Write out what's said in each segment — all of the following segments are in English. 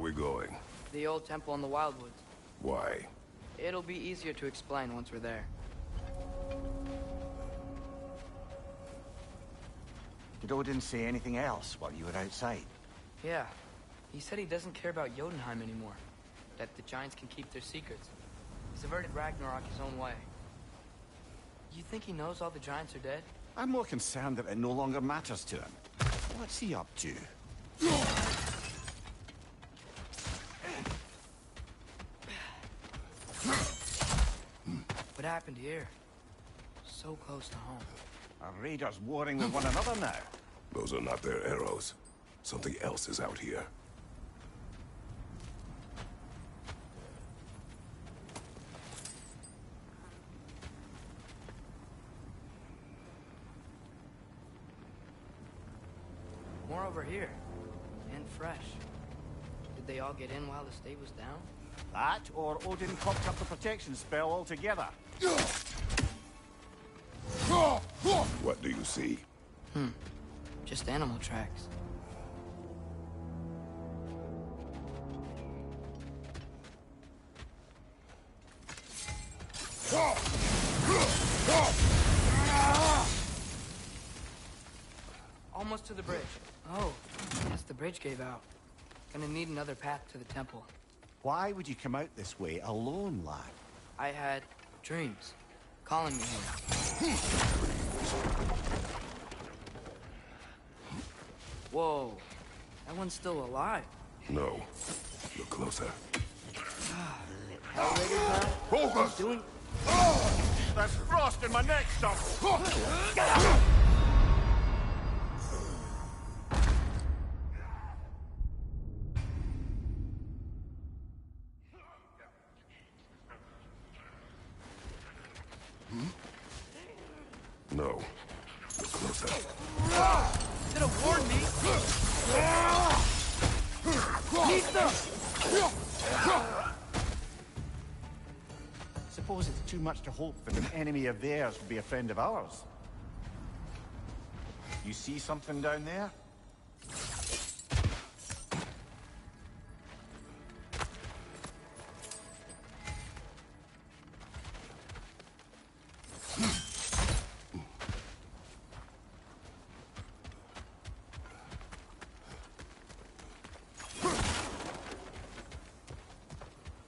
we going? The old temple in the Wildwoods. Why? It'll be easier to explain once we're there. Did Odin say anything else while you were outside? Yeah. He said he doesn't care about Jotunheim anymore. That the Giants can keep their secrets. He's averted Ragnarok his own way. You think he knows all the Giants are dead? I'm more concerned that it no longer matters to him. What's he up to? What happened here? So close to home. Are raiders warring with one another now? Those are not their arrows. Something else is out here. More over here. And fresh. Did they all get in while the state was down? That, or Odin cocked up the protection spell altogether. What do you see? Just animal tracks. Almost to the bridge. Oh, yes, the bridge gave out. Gonna need another path to the temple. Why would you come out this way alone, lad? I had dreams calling me here. Whoa, that one's still alive. No. Look closer. Focus! Doing... There's frost in my neck, son! No. Look closer. Should have warned me. Suppose it's too much to hope that an enemy of theirs would be a friend of ours. You see something down there?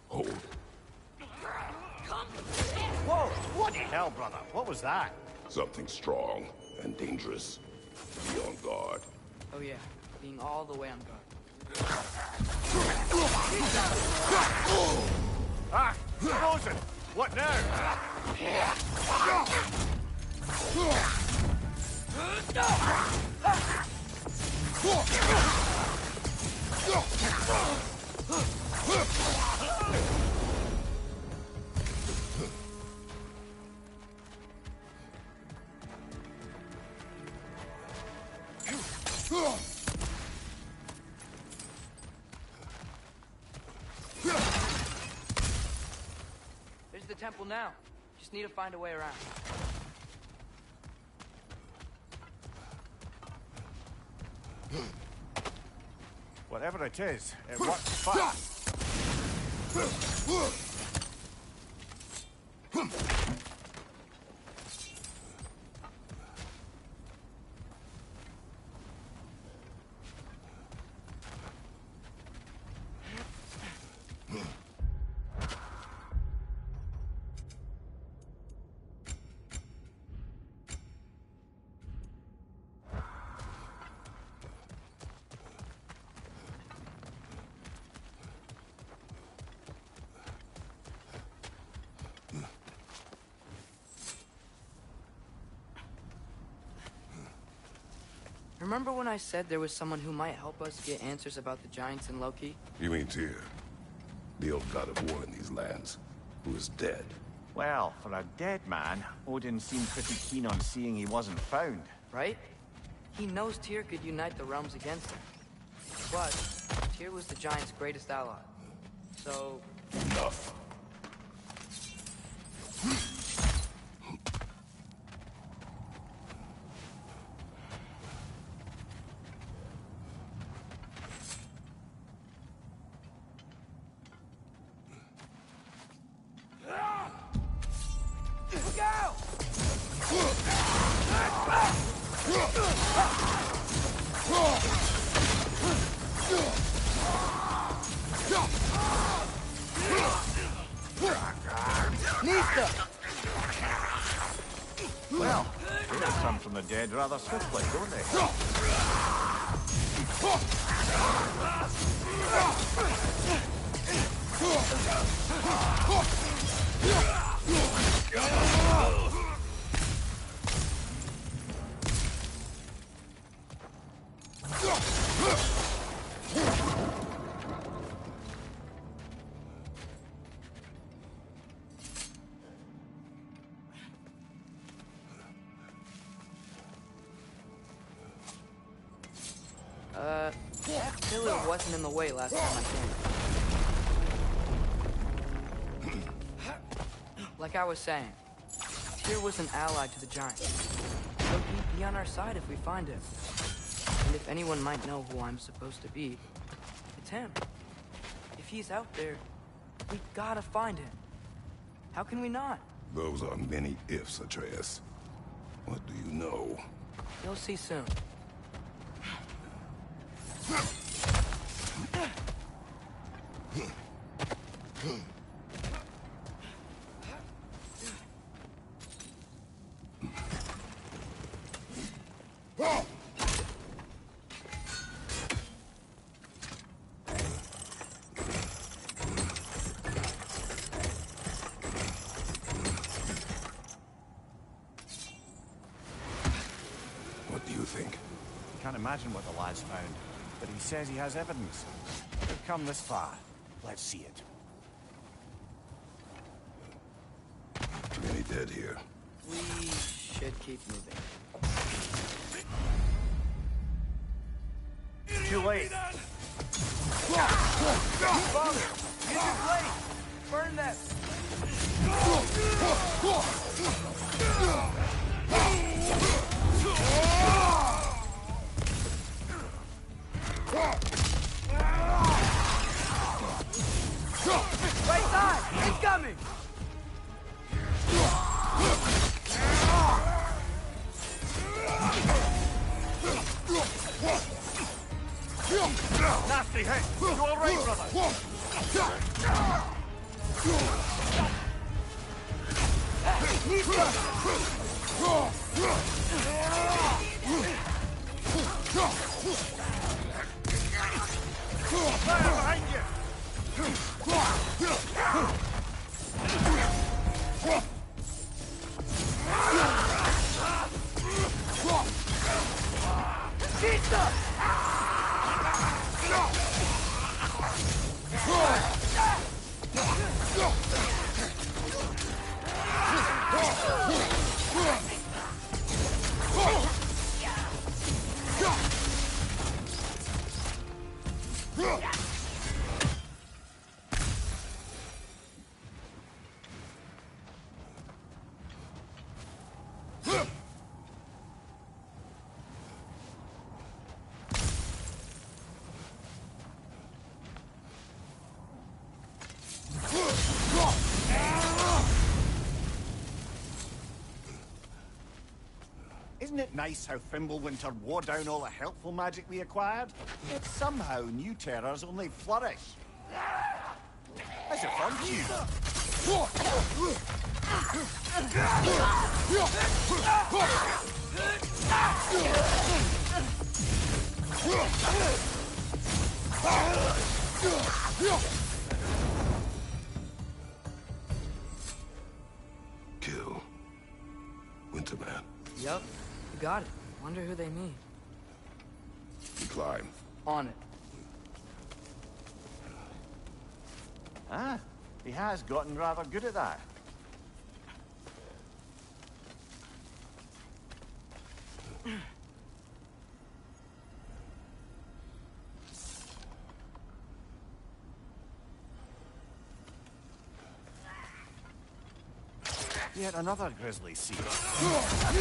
Hold. Whoa! What the hell, brother? What was that? Something strong and dangerous. Be on guard. Oh yeah, being all the way on guard. Ah! Frozen! What now? There's the temple now. Just need to find a way around. Whatever it is, it works fast. Remember when I said there was someone who might help us get answers about the Giants and Loki? You mean Tyr? The old god of war in these lands, who is dead. Well, for a dead man, Odin seemed pretty keen on seeing he wasn't found. Right? He knows Tyr could unite the realms against him. But Tyr was the Giants' greatest ally. So... Enough. Nista! Well, they come from the dead rather swiftly, don't they? That pillar wasn't in the way last time I came. Like I was saying, Tyr was an ally to the Giants. So he'd be on our side if we find him. And if anyone might know who I'm supposed to be, it's him. If he's out there, we gotta find him. How can we not? Those are many ifs, Atreus. What do you know? You'll see soon. What do you think? Can't imagine what the lad's found, but he says he has evidence. We've come this far. Let's see it. Many dead here. We should keep moving. Too late. Father, use your blade! Burn them! Right side! Incoming! Nasty hit! You all right, brother? Fire behind you! Isn't it nice how Fimbulwinter wore down all the helpful magic we acquired? Yet somehow new terrors only flourish. How's it fun to you? Kill. Winterman. Yup, you got it. Wonder who they mean. We climb. On it. Ah, he has gotten rather good at that. Yet another grisly sea. On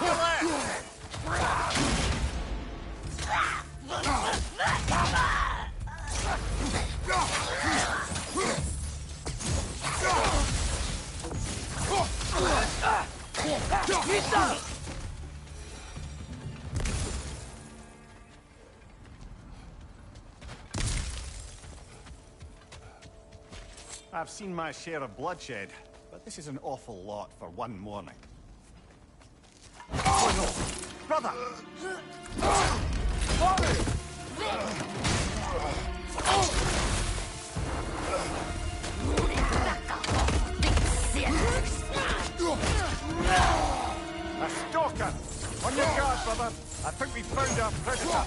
your left! I've seen my share of bloodshed, but this is an awful lot for one morning. Oh no! Brother! A stalker! On your guard, brother! I think we found our predator!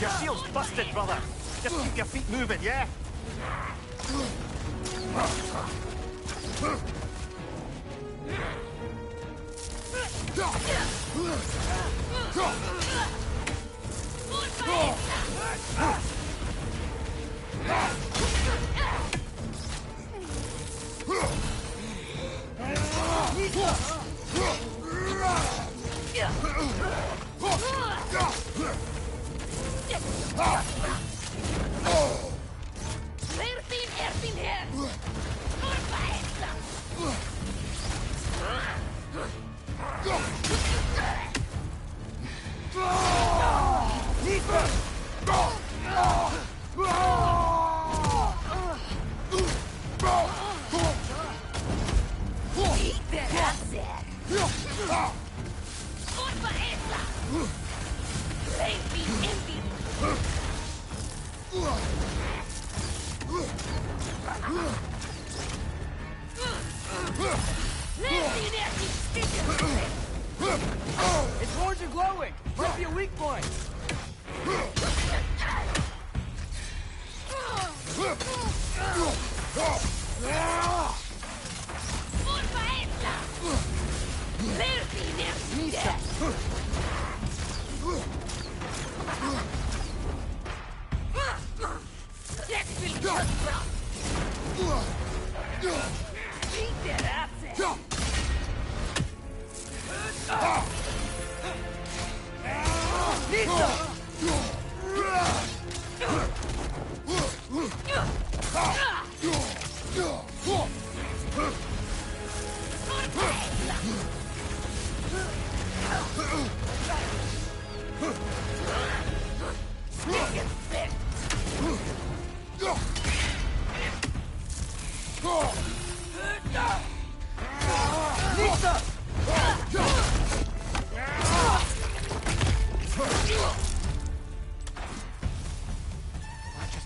Your shield's busted, brother! Just keep your feet moving, yeah? Its horns are glowing! Might be a weak point!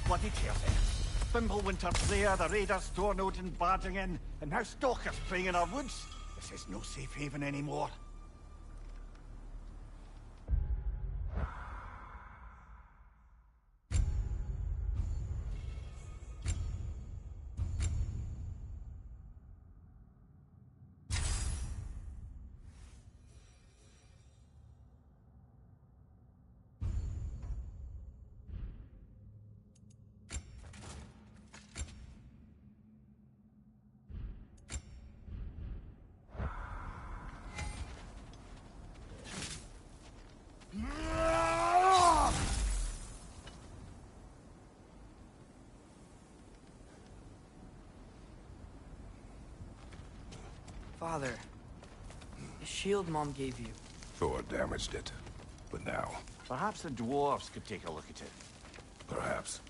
Bloody careful. Fimbulwinter's there, the raiders Stornodin barging in, and now stalkers preying in our woods. This is no safe haven anymore. Father, the shield Mom gave you. Thor damaged it. But now, Perhaps the dwarves could take a look at it. perhaps,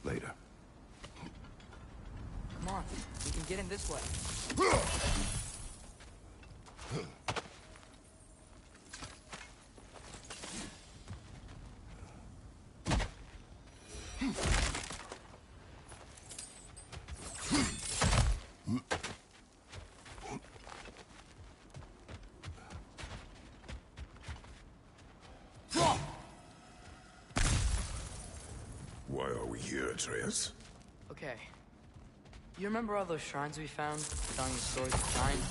later. Come on, we can get in this way. Why are we here, Atreus? Okay. You remember all those shrines we found, telling the stories of giants?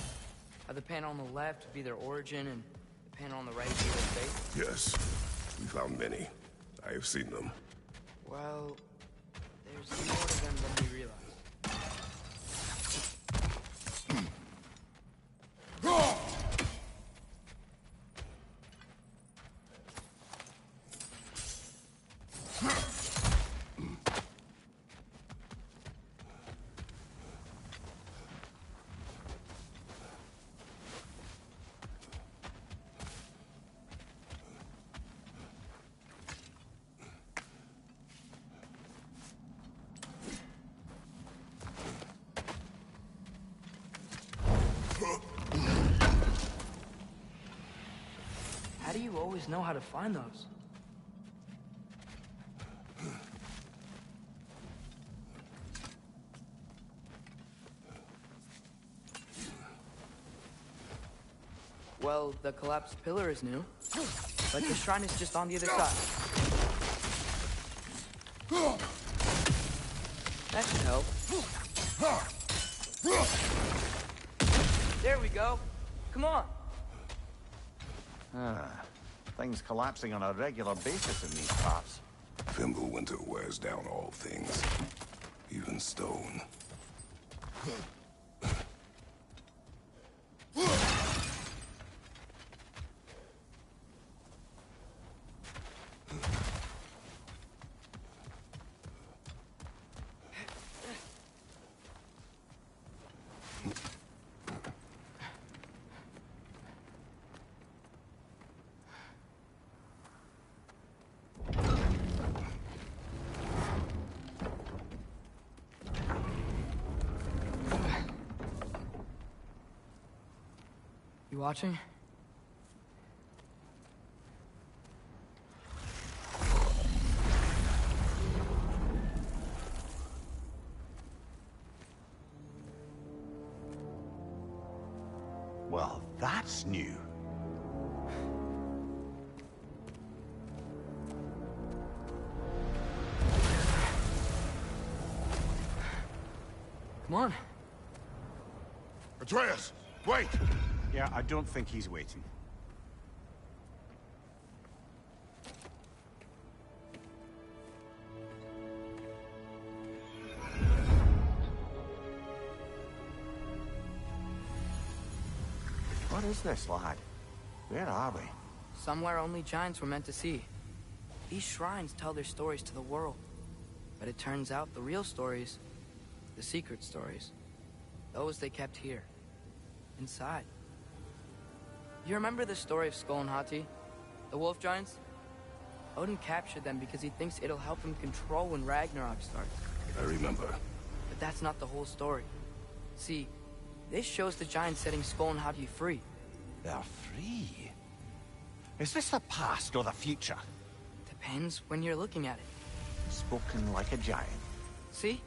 How the panel on the left would be their origin, and the panel on the right would be their fate? Yes, we found many. I have seen them. Well, there's more to them than we realize. always know how to find those? Well, the collapsed pillar is new, but the shrine is just on the other side. That should help. There we go. Come on. Things collapsing on a regular basis in these parts. Fimbulwinter wears down all things, even stone. You watching? Well, that's new. Come on. Atreus, wait! Yeah, I don't think he's waiting. What is this, lad? Where are we? Somewhere only giants were meant to see. These shrines tell their stories to the world. But it turns out the real stories, the secret stories, those they kept here, inside. You remember the story of Skull and Hati? The wolf giants? Odin captured them because he thinks it'll help him control when Ragnarok starts. I remember. But that's not the whole story. See, this shows the giants setting Skull and Hati free. They're free. Is this the past or the future? Depends when you're looking at it. Spoken like a giant. See?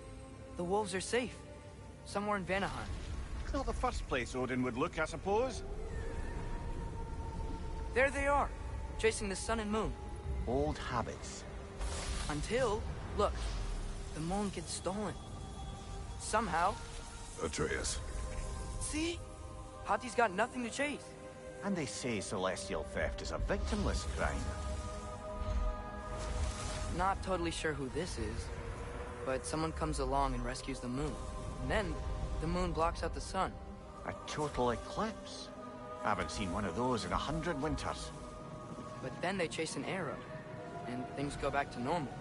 The wolves are safe. Somewhere in Vanaheim. Not the first place Odin would look, I suppose. There they are, chasing the sun and moon. Old habits. Until, look, the moon gets stolen. Somehow. Atreus. See? Hati's got nothing to chase. And they say celestial theft is a victimless crime. Not totally sure who this is, but someone comes along and rescues the moon. And then, the moon blocks out the sun. A total eclipse. Haven't seen one of those in 100 winters. But then they chase an arrow, and things go back to normal.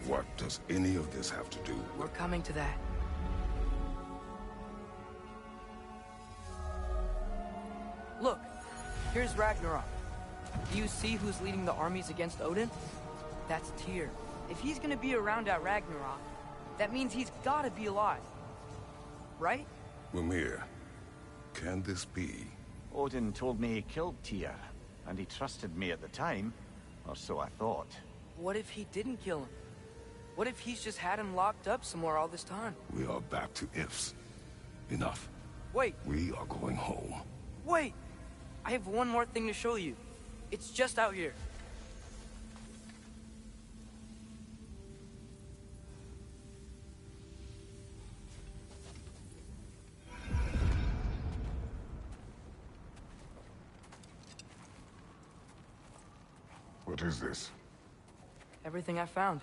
What does any of this have to do We're with... coming to that. Look, here's Ragnarok. Do you see who's leading the armies against Odin? That's Tyr. If he's gonna be around at Ragnarok, that means he's gotta be alive. Right? Mimir, can this be? Odin told me he killed Tyr, and he trusted me at the time, or so I thought. What if he didn't kill him? What if he's just had him locked up somewhere all this time? We are back to ifs. Enough. Wait, We are going home. wait! I have one more thing to show you. It's just out here. What is this? Everything I found.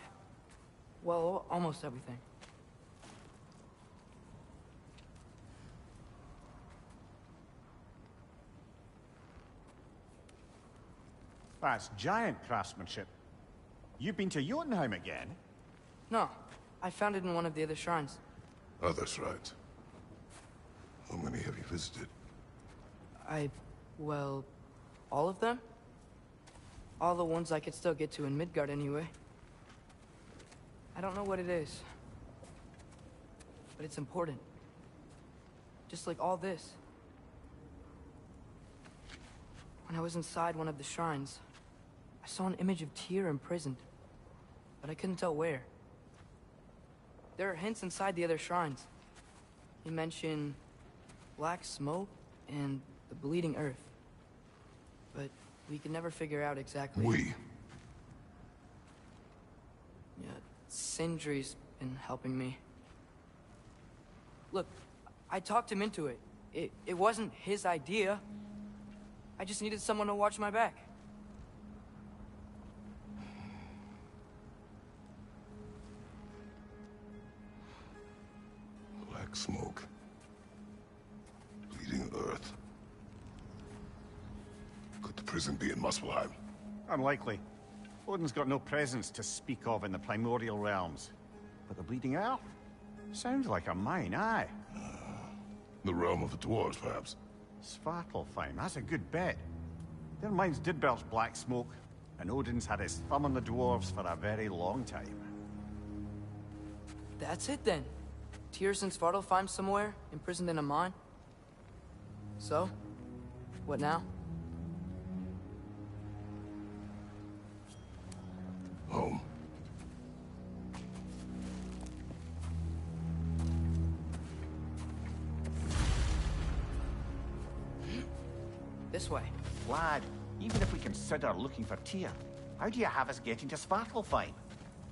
Well, almost everything. That's giant craftsmanship. You've been to Jotunheim again? No, I found it in one of the other shrines. Other shrines. How many have you visited? Well, all of them? All the ones I could still get to in Midgard anyway. I don't know what it is. But it's important. Just like all this. When I was inside one of the shrines, I saw an image of Tyr imprisoned, but I couldn't tell where. There are hints inside the other shrines. They mention black smoke and the bleeding earth. But we could never figure out exactly... We? Yeah, Sindri's been helping me. Look, I talked him into it. It wasn't his idea. I just needed someone to watch my back. Black smoke. Bleeding earth. Could the prison be in Muspelheim? Unlikely. Odin's got no presence to speak of in the primordial realms. But the Bleeding Earth? Sounds like a mine, aye. The realm of the dwarves, perhaps? Svartalfheim, that's a good bet. Their mines did belch black smoke, and Odin's had his thumb on the dwarves for a very long time. That's it then. Tyr's in Svartalfheim somewhere, imprisoned in a mine. So, what now? Home. This way. Lad, even if we consider looking for Tyr, how do you have us getting to Svartalfheim?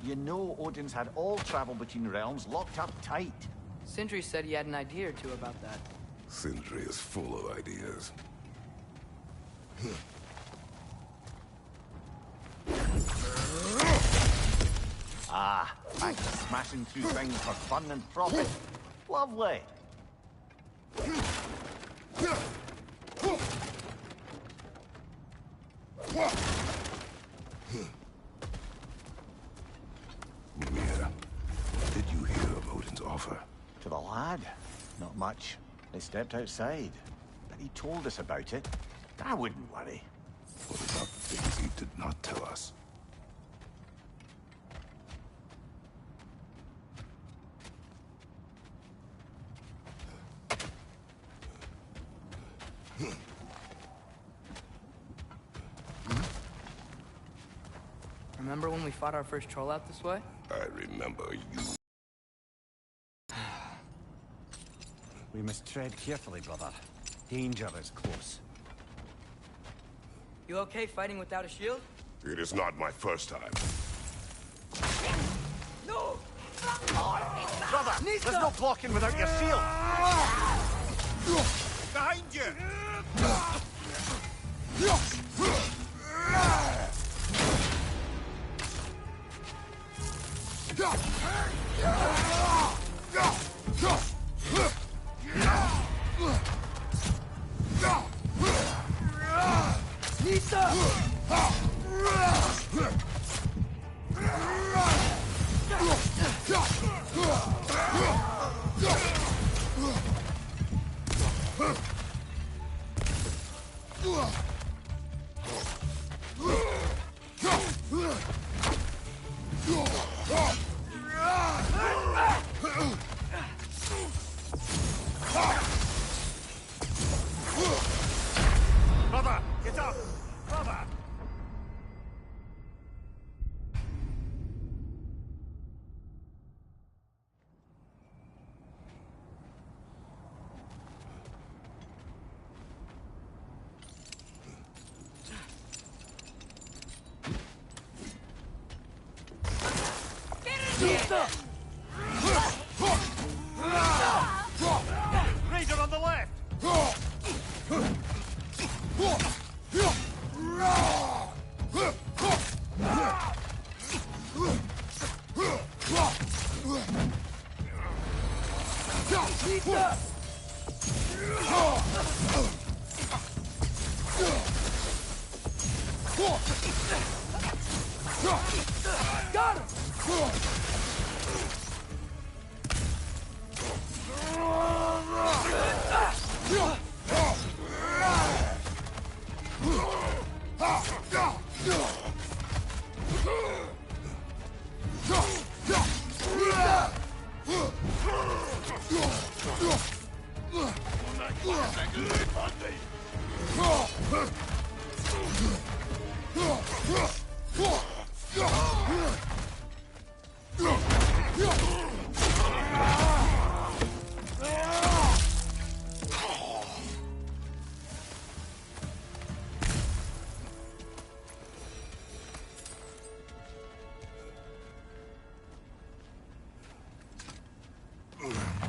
You know Odin's had all travel between realms locked up tight. Sindri said he had an idea or two about that. Sindri is full of ideas. Ah, back to smashing through things for fun and profit. Lovely. Mimir, what did you hear of Odin's offer? To the lad? Not much. They stepped outside. But he told us about it. I wouldn't worry. What about things he did not tell us? Remember when we fought our first troll out this way? I remember you. We must tread carefully, brother. Danger is close. You okay fighting without a shield? It is not my first time. No! Brother, there's no blocking without your shield! Behind you! Brother, get up! Brother! Raider on the left! Got him!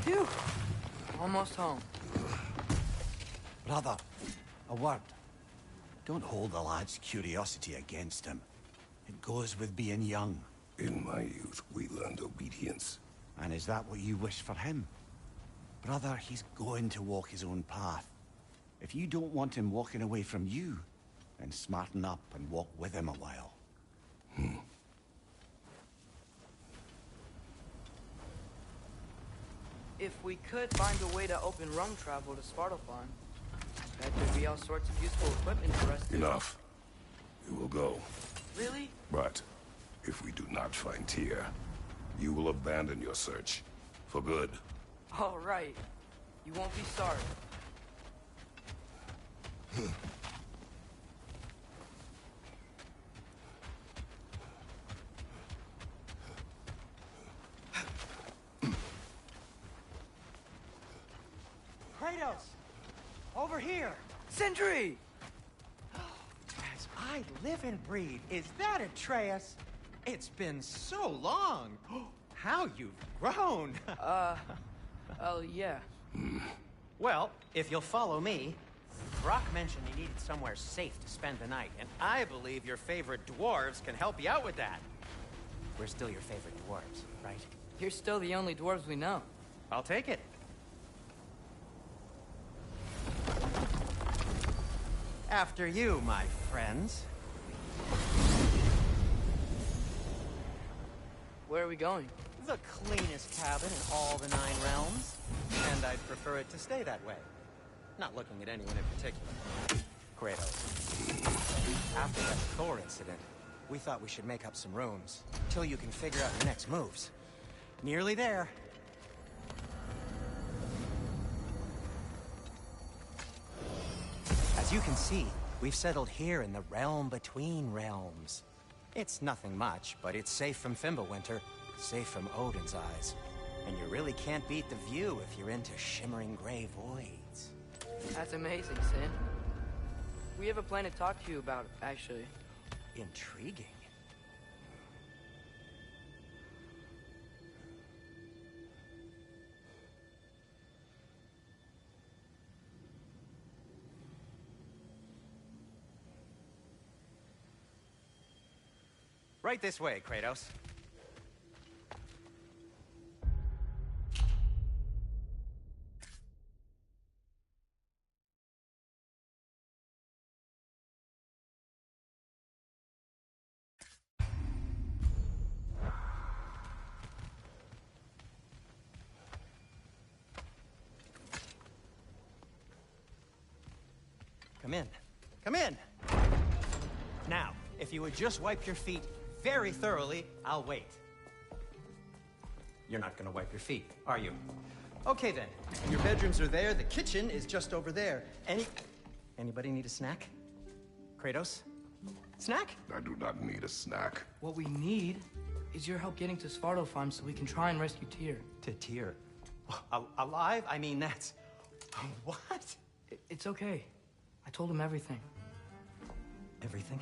Phew. Almost home. Brother, a word. Don't hold the lad's curiosity against him. It goes with being young. In my youth, we learned obedience. And is that what you wish for him? Brother, he's going to walk his own path. If you don't want him walking away from you, then smarten up and walk with him a while. If we could find a way to open rum travel to Svartalfheim, that could be all sorts of useful equipment for us to... Enough. We will go. Really? But if we do not find Tyr, you will abandon your search. For good. All right. You won't be sorry. Kratos! Over here! Sindri! As I live and breathe, is that Atreus? It's been so long! How you've grown! Oh, yeah. Well, if you'll follow me, Brock mentioned you needed somewhere safe to spend the night, and I believe your favorite dwarves can help you out with that. We're still your favorite dwarves, right? You're still the only dwarves we know. I'll take it. After you, my friends. Where are we going? The cleanest cabin in all the 9 realms. And I'd prefer it to stay that way. Not looking at anyone in particular. Kratos. After that Thor incident, we thought we should make up some rooms. Till you can figure out your next moves. Nearly there. As you can see, we've settled here in the realm between realms. It's nothing much, but it's safe from Fimbulwinter, safe from Odin's eyes. And you really can't beat the view if you're into shimmering gray voids. That's amazing, Sin. We have a plan to talk to you about, actually. Intriguing. Right this way, Kratos. Come in. Come in! Now, if you would just wipe your feet very thoroughly, I'll wait. You're not gonna wipe your feet, are you? Okay then. Your bedrooms are there, the kitchen is just over there. Anybody need a snack? Kratos? Snack? I do not need a snack. What we need is your help getting to Svartalfheim so we can try and rescue Tyr. To Tyr. Alive? I mean, that's... What? It's okay. I told him everything. Everything?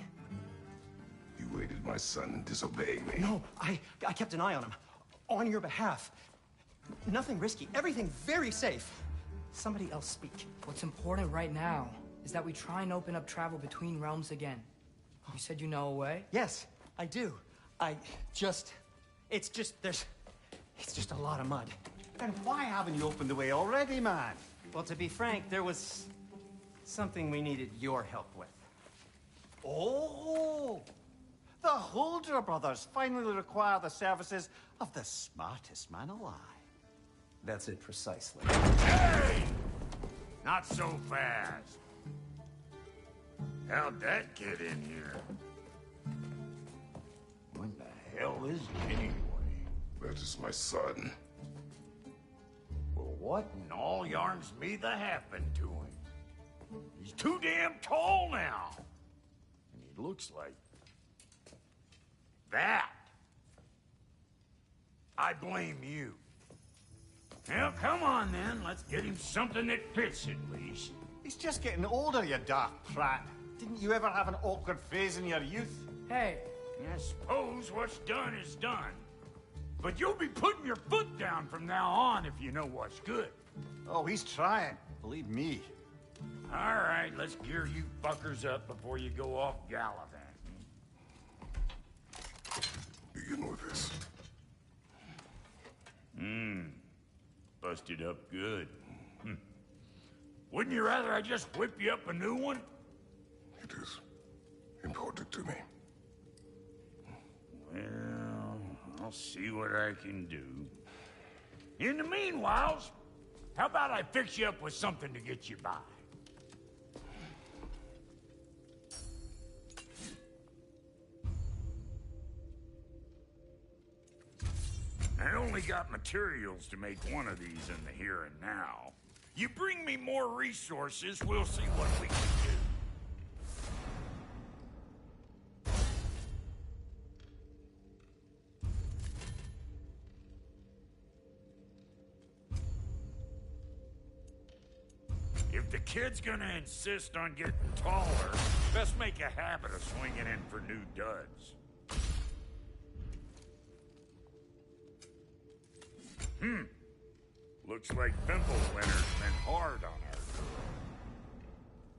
You aided my son in disobeying me. No, I kept an eye on him. On your behalf. Nothing risky. Everything very safe. Somebody else speak. What's important right now is that we try and open up travel between realms again. You said you know a way? Yes, I do. It's just a lot of mud. And why haven't you opened the way already, man? Well, to be frank, there was something we needed your help with. Oh! The Huldra brothers finally require the services of the smartest man alive. That's it precisely. Hey! Not so fast. How'd that get in here? What the hell is it anyway? That is my son. Well, what in all yarns me the happened to him? He's too damn tall now. And he looks like that? I blame you. Well, come on then. Let's get him something that fits at least. He's just getting older, you daft prat. Didn't you ever have an awkward phase in your youth? Hey, I suppose what's done is done. But you'll be putting your foot down from now on if you know what's good. Oh, he's trying. Believe me. All right, let's gear you fuckers up before you go off gallivanting. Begin with this. Busted up good. Wouldn't you rather I just whip you up a new one? It is important to me. Well, I'll see what I can do. In the meanwhile, how about I fix you up with something to get you by? I only got materials to make one of these in the here and now. You bring me more resources, we'll see what we can do. If the kid's gonna insist on getting taller, best make a habit of swinging in for new duds. Looks like Winter's been hard on our girl.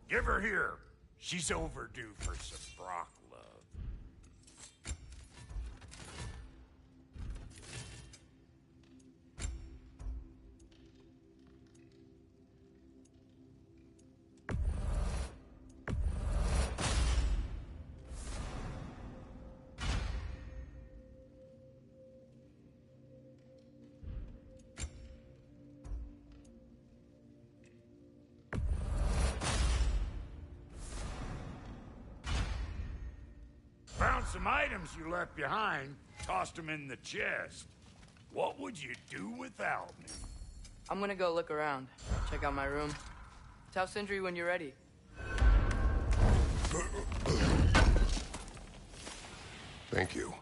Give her here. She's overdue for some Brock love. Found some items you left behind, tossed them in the chest. What would you do without me? I'm gonna go look around. Check out my room. Tell Sindri when you're ready. Thank you.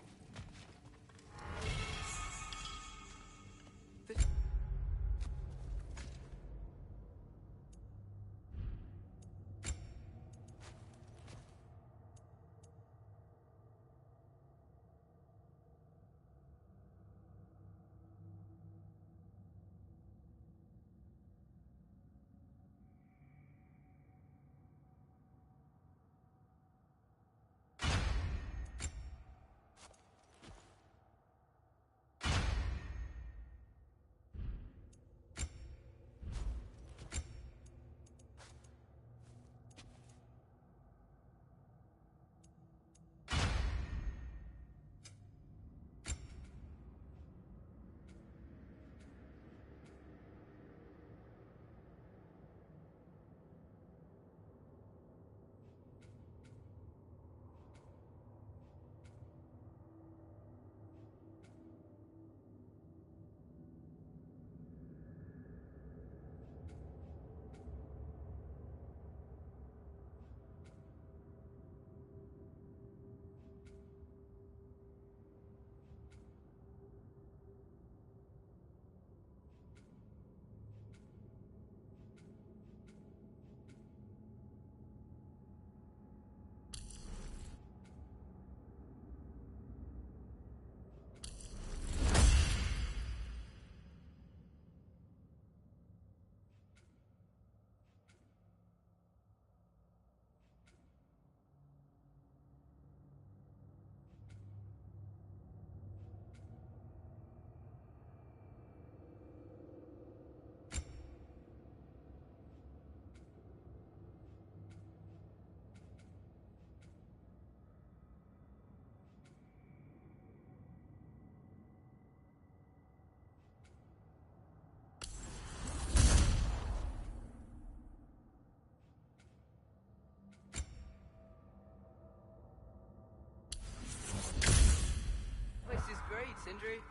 Sindri?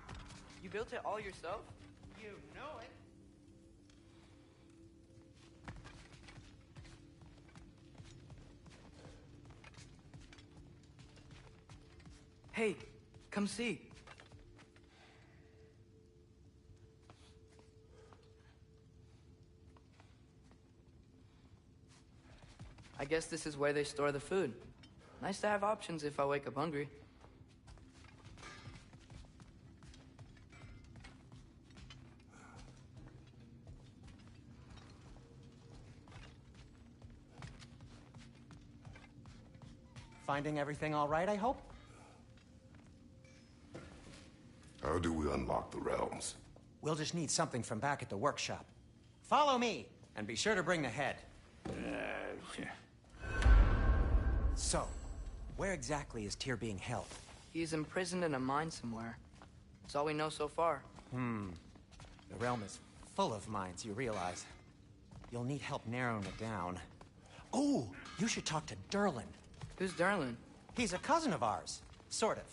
You built it all yourself? You know it. Hey, Come see. I guess this is where they store the food. Nice to have options if I wake up hungry. Finding everything all right, I hope? How do we unlock the realms? We'll just need something from back at the workshop. Follow me, and be sure to bring the head. So, where exactly is Tyr being held? He's imprisoned in a mine somewhere. That's all we know so far. The realm is full of mines, you realize. You'll need help narrowing it down. Oh, you should talk to Durlin. Who's Darlin? He's a cousin of ours, sort of.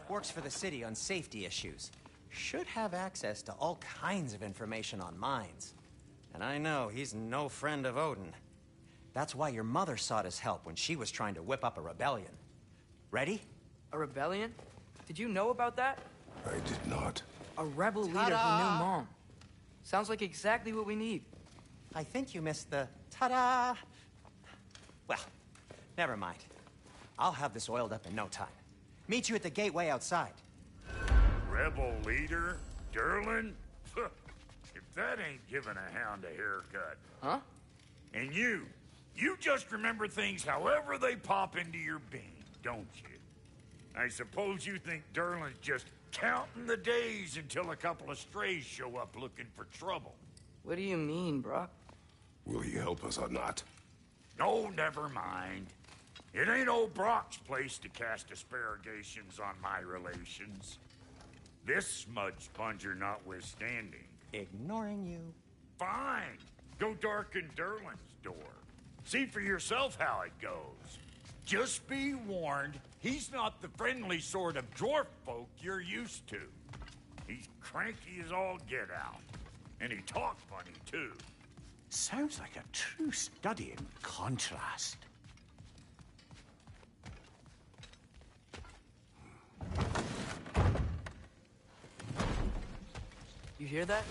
Works for the city on safety issues. Should have access to all kinds of information on mines. And I know he's no friend of Odin. That's why your mother sought his help when she was trying to whip up a rebellion. Ready? A rebellion? Did you know about that? I did not. A rebel leader who knew Mom. Sounds like exactly what we need. I think you missed the ta-da. Well, never mind. I'll have this oiled up in no time. Meet you at the gateway outside. Rebel leader? Durlin? If that ain't giving a hound a haircut. Huh? And you just remember things however they pop into your being, don't you? I suppose you think Durlin's just counting the days until a couple of strays show up looking for trouble. What do you mean, Brock? Will he help us or not? No, never mind. It ain't old Brock's place to cast aspersions on my relations. This smudge sponger notwithstanding. Ignoring you. Fine. Go darken Durlin's door. See for yourself how it goes. Just be warned, he's not the friendly sort of dwarf folk you're used to. He's cranky as all get out. And he talk funny, too. Sounds like a true study in contrast. You hear that?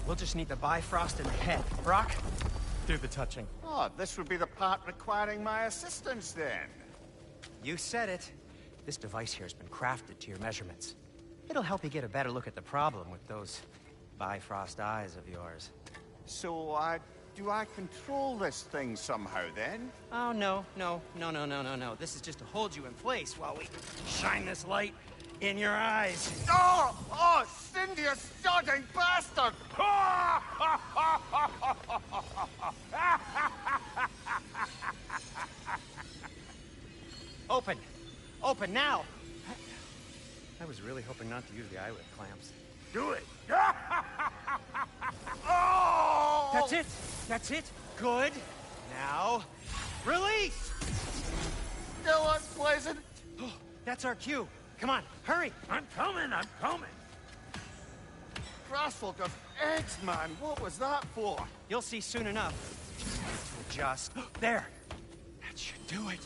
We'll just need the Bifrost in the head. Brock, do the touching. Oh, this would be the part requiring my assistance then. You said it. This device here has been crafted to your measurements. It'll help you get a better look at the problem with those Bifrost eyes of yours. So, do I control this thing somehow then? Oh, no. This is just to hold you in place while we shine this light in your eyes. Oh, Cindy, you sodding bastard! Open! Open now! I was really hoping not to use the eyelid clamps. Do it. Oh! That's it! That's it! Good! Now, release! Still unpleasant. Oh, that's our cue. Come on, hurry! I'm coming. Grassfolk of eggs, man. What was that for? You'll see soon enough. Just... there! That should do it.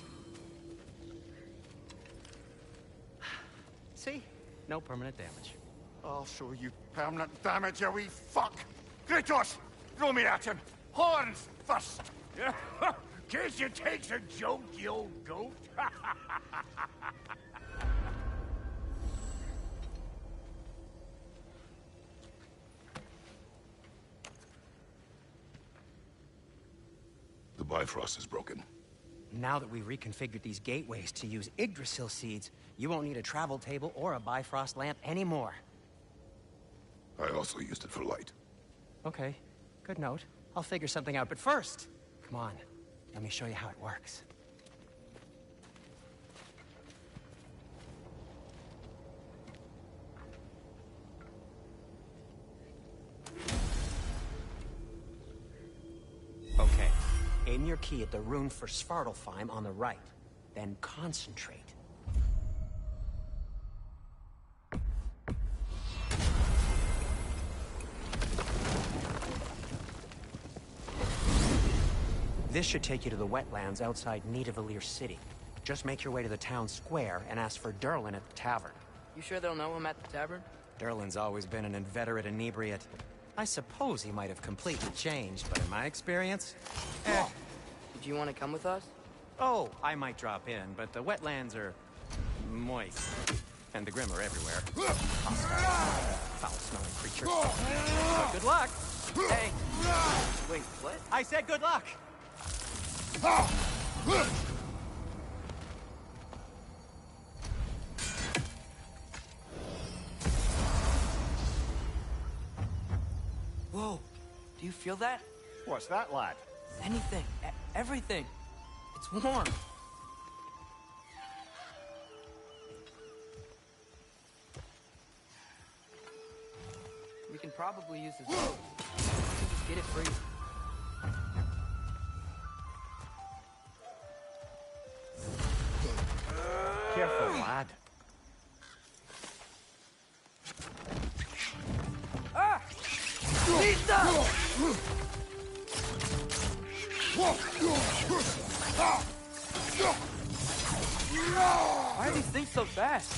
See? No permanent damage. I'll show you permanent damage, you wee fuck! Kratos! Throw me at him! Horns first! Guess you takes a joke, you old goat. The Bifrost is broken. Now that we've reconfigured these gateways to use Yggdrasil seeds, you won't need a travel table or a Bifrost lamp anymore. I also used it for light. Okay, good note. I'll figure something out, but first, come on, let me show you how it works. Okay, aim your key at the rune for Svartalfheim on the right, then concentrate. This should take you to the wetlands outside Nidavellir City. Just make your way to the town square and ask for Durlin at the tavern. You sure they'll know him at the tavern? Durlin's always been an inveterate inebriate. I suppose he might have completely changed, but in my experience... Did you want to come with us? Oh, I might drop in, but the wetlands are... moist. And the Grim are everywhere. Hostile, foul-smelling creatures. But good luck! Hey! Wait, what? I said good luck! Whoa! Do you feel that? What's that, lad? Anything. Everything. It's warm. We can probably use this boat. We can just get it free. Careful, lad. Ah! Lisa! Why are these things so fast?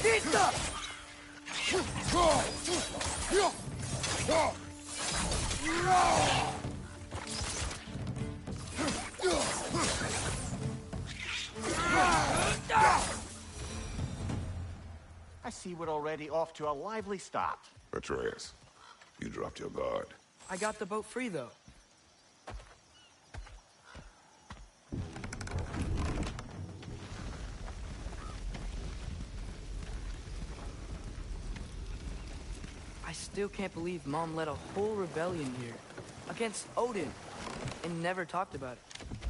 Lisa! I see we're already off to a lively start. Atreus, you dropped your guard. I got the boat free, though. I still can't believe Mom led a whole rebellion here. Against Odin. And never talked about it.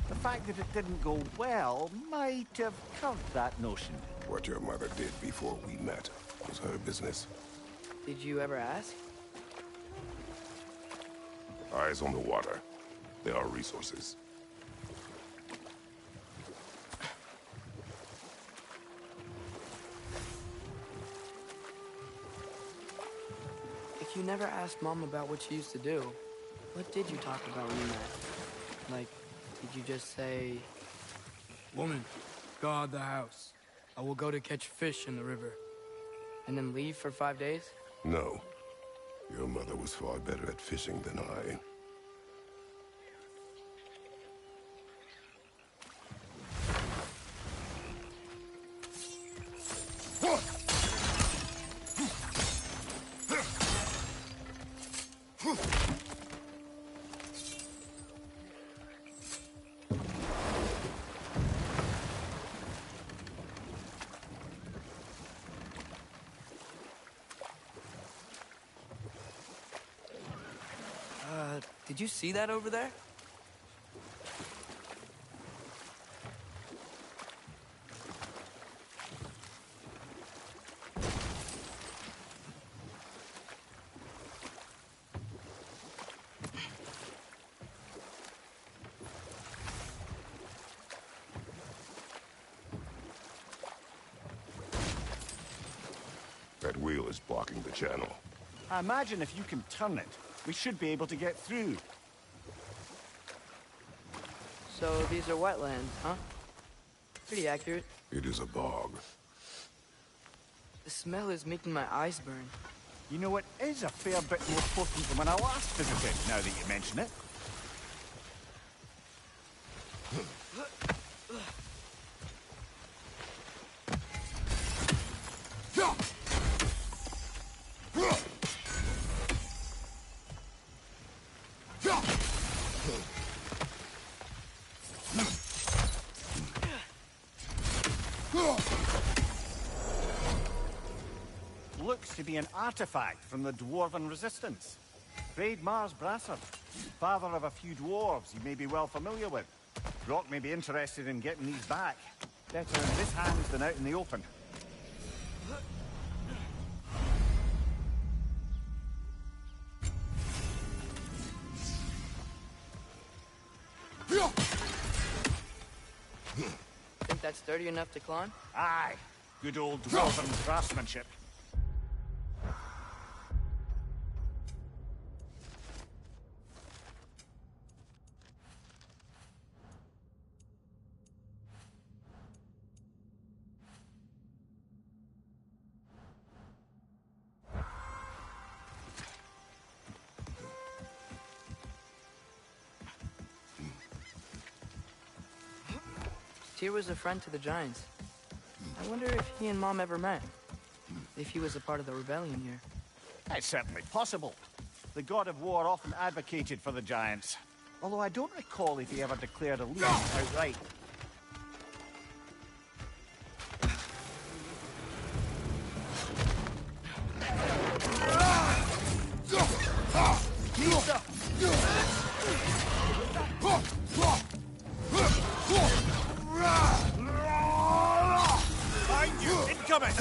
The fact that it didn't go well might have curved that notion. What your mother did before we met was her business. Did you ever ask? Eyes on the water. There are resources. If you never asked Mom about what she used to do, what did you talk about when you met? Like, did you just say... Woman, guard the house. I will go to catch fish in the river. And then leave for 5 days? No. Your mother was far better at fishing than I. Did you see that over there? That wheel is blocking the channel. I imagine if you can turn it, we should be able to get through. So these are wetlands, huh? Pretty accurate. It is a bog. The smell is making my eyes burn. You know, it is a fair bit more potent than when I last visited, now that you mention it. Looks to be an artifact from the Dwarven Resistance. Freydmar's Brassard, father of a few dwarves you may be well familiar with. Rock may be interested in getting these back. Better in his hands than out in the open. Think that sturdy enough to climb? Aye. Good old dwarven craftsmanship. Tyr was a friend to the Giants. I wonder if he and Mom ever met. If he was a part of the rebellion here. It's certainly possible. The god of war often advocated for the Giants. Although I don't recall if he ever declared allegiance outright. Find you! Incoming!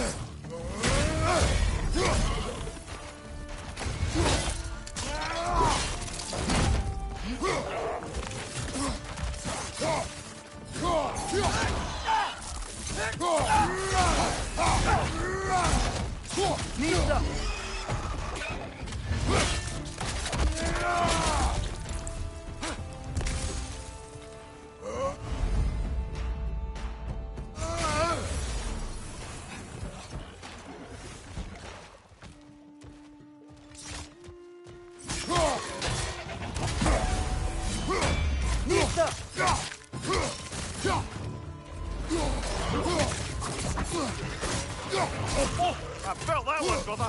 I felt that one, brother!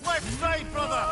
Left side, brother!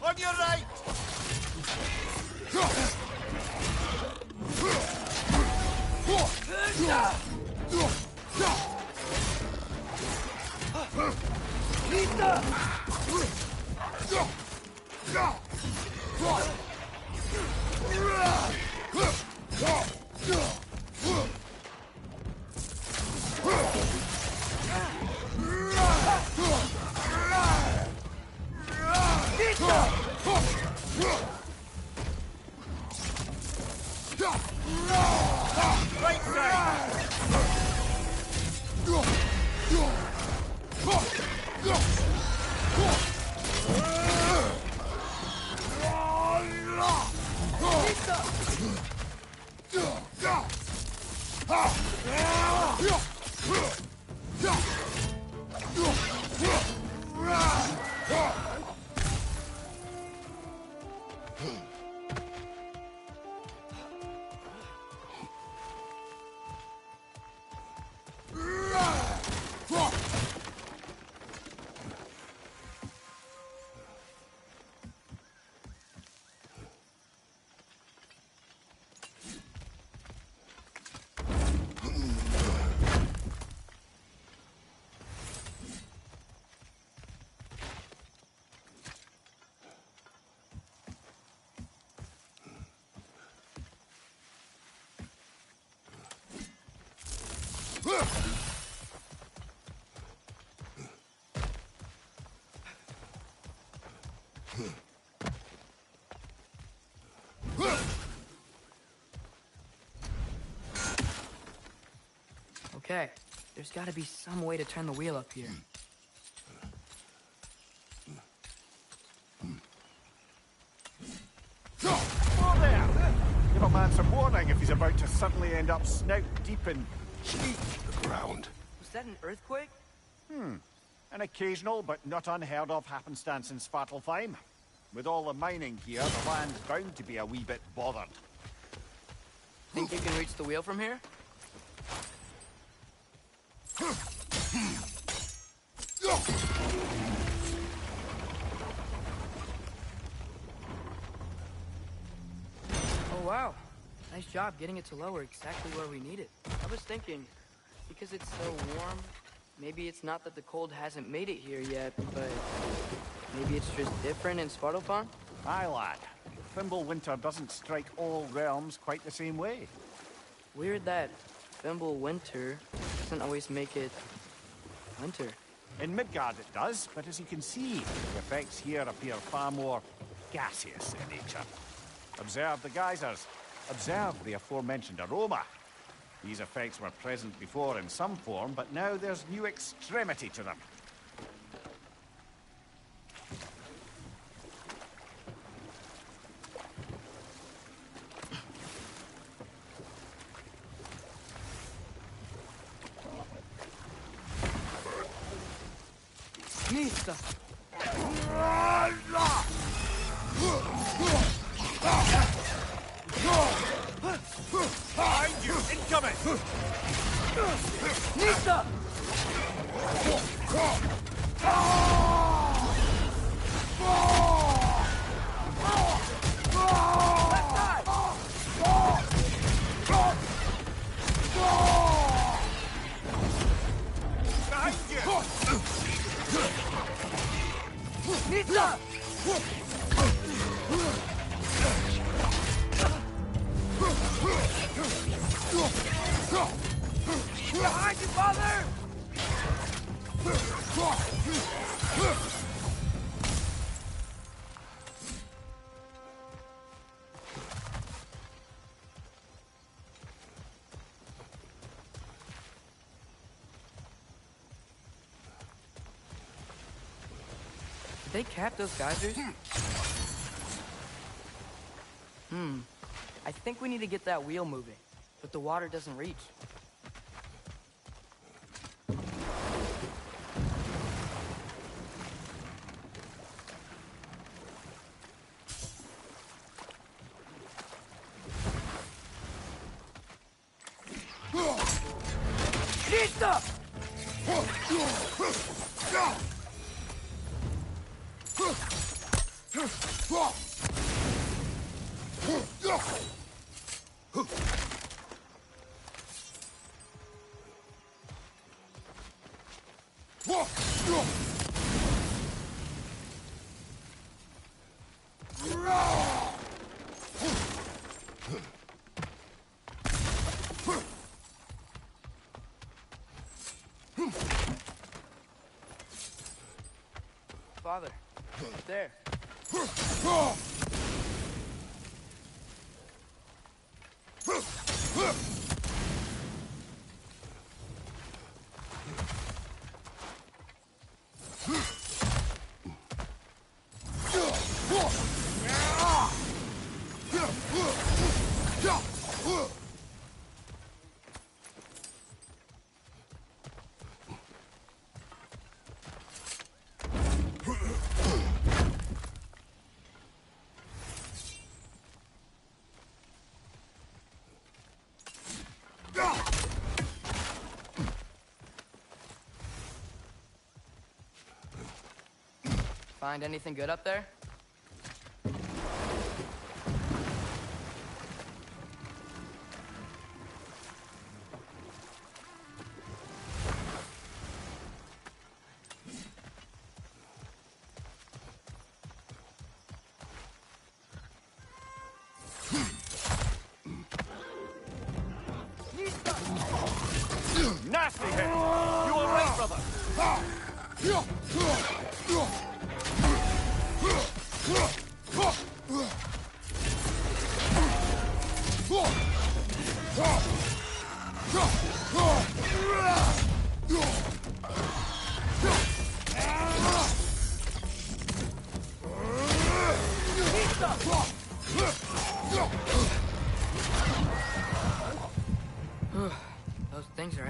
On your right! Right side! Okay, there's gotta be some way to turn the wheel up here. man some warning if he's about to suddenly end up snout deep in cheek. The ground. Was that an earthquake? An occasional but not unheard of happenstance in Svartalfheim. With all the mining here, the land's bound to be a wee bit bothered. Think you can reach the wheel from here? Oh wow. Nice job getting it to lower exactly where we need it. I was thinking, because it's so warm, maybe it's not that the cold hasn't made it here yet, but maybe it's just different in Svartalfheim? Aye, lad. Fimbulwinter doesn't strike all realms quite the same way. Weird that Fimbulwinter doesn't always make it winter. In Midgard it does, but as you can see, the effects here appear far more gaseous in nature. Observe the geysers. Observe the aforementioned aroma. These effects were present before in some form, but now there's new extremity to them. Nista! Behind you! Incoming! Nista! Behind you! Nista! Behind you, father! Did they cap those geysers? I think we need to get that wheel moving, but the water doesn't reach. Nista! Father, up there. Find anything good up there? Nasty hit! You all right, brother?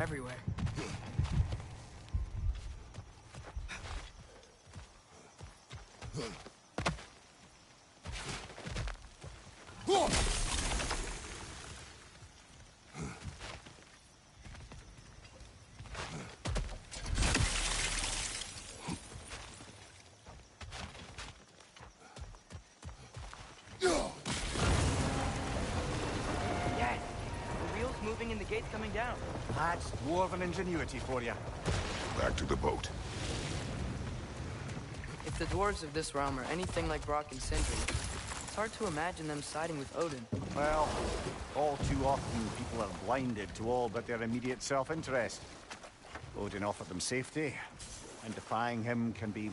everywhere. Yes! The wheel's moving and the gate's coming down. That's dwarven ingenuity for you. Back to the boat. If the dwarves of this realm are anything like Brock and Sindri, it's hard to imagine them siding with Odin. Well, all too often people are blinded to all but their immediate self-interest. Odin offered them safety, and defying him can be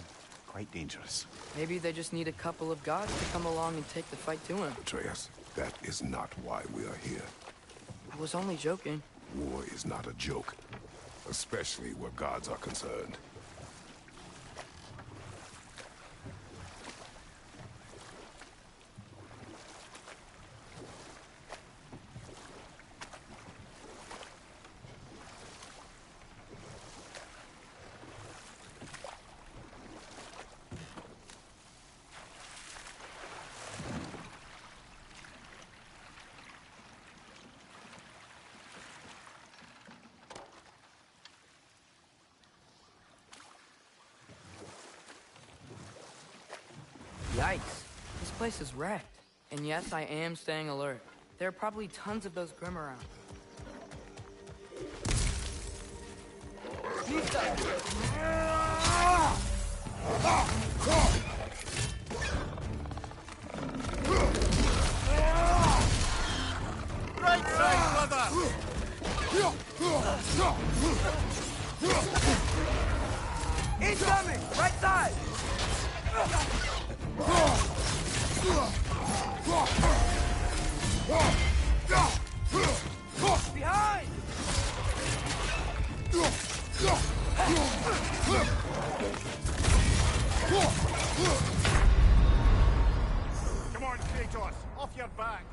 quite dangerous. Maybe they just need a couple of gods to come along and take the fight to him. Atreus, that is not why we are here. I was only joking. War is not a joke, especially where gods are concerned. Yikes. This place is wrecked. And yes, I am staying alert. There are probably tons of those Grim around. Right side, mother! Incoming! Right side! Behind! Come on, Kratos! Off your back!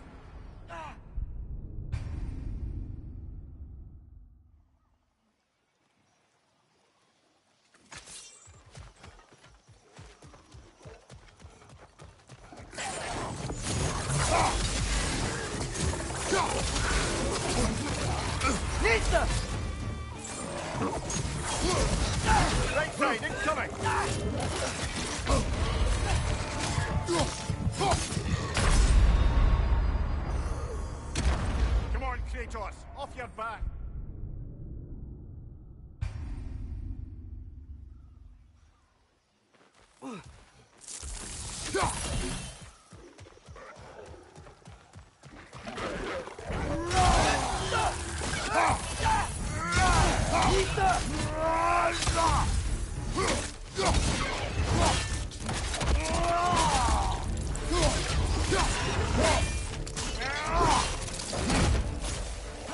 Nista! Right side, incoming! Come on, Kratos! Off your back!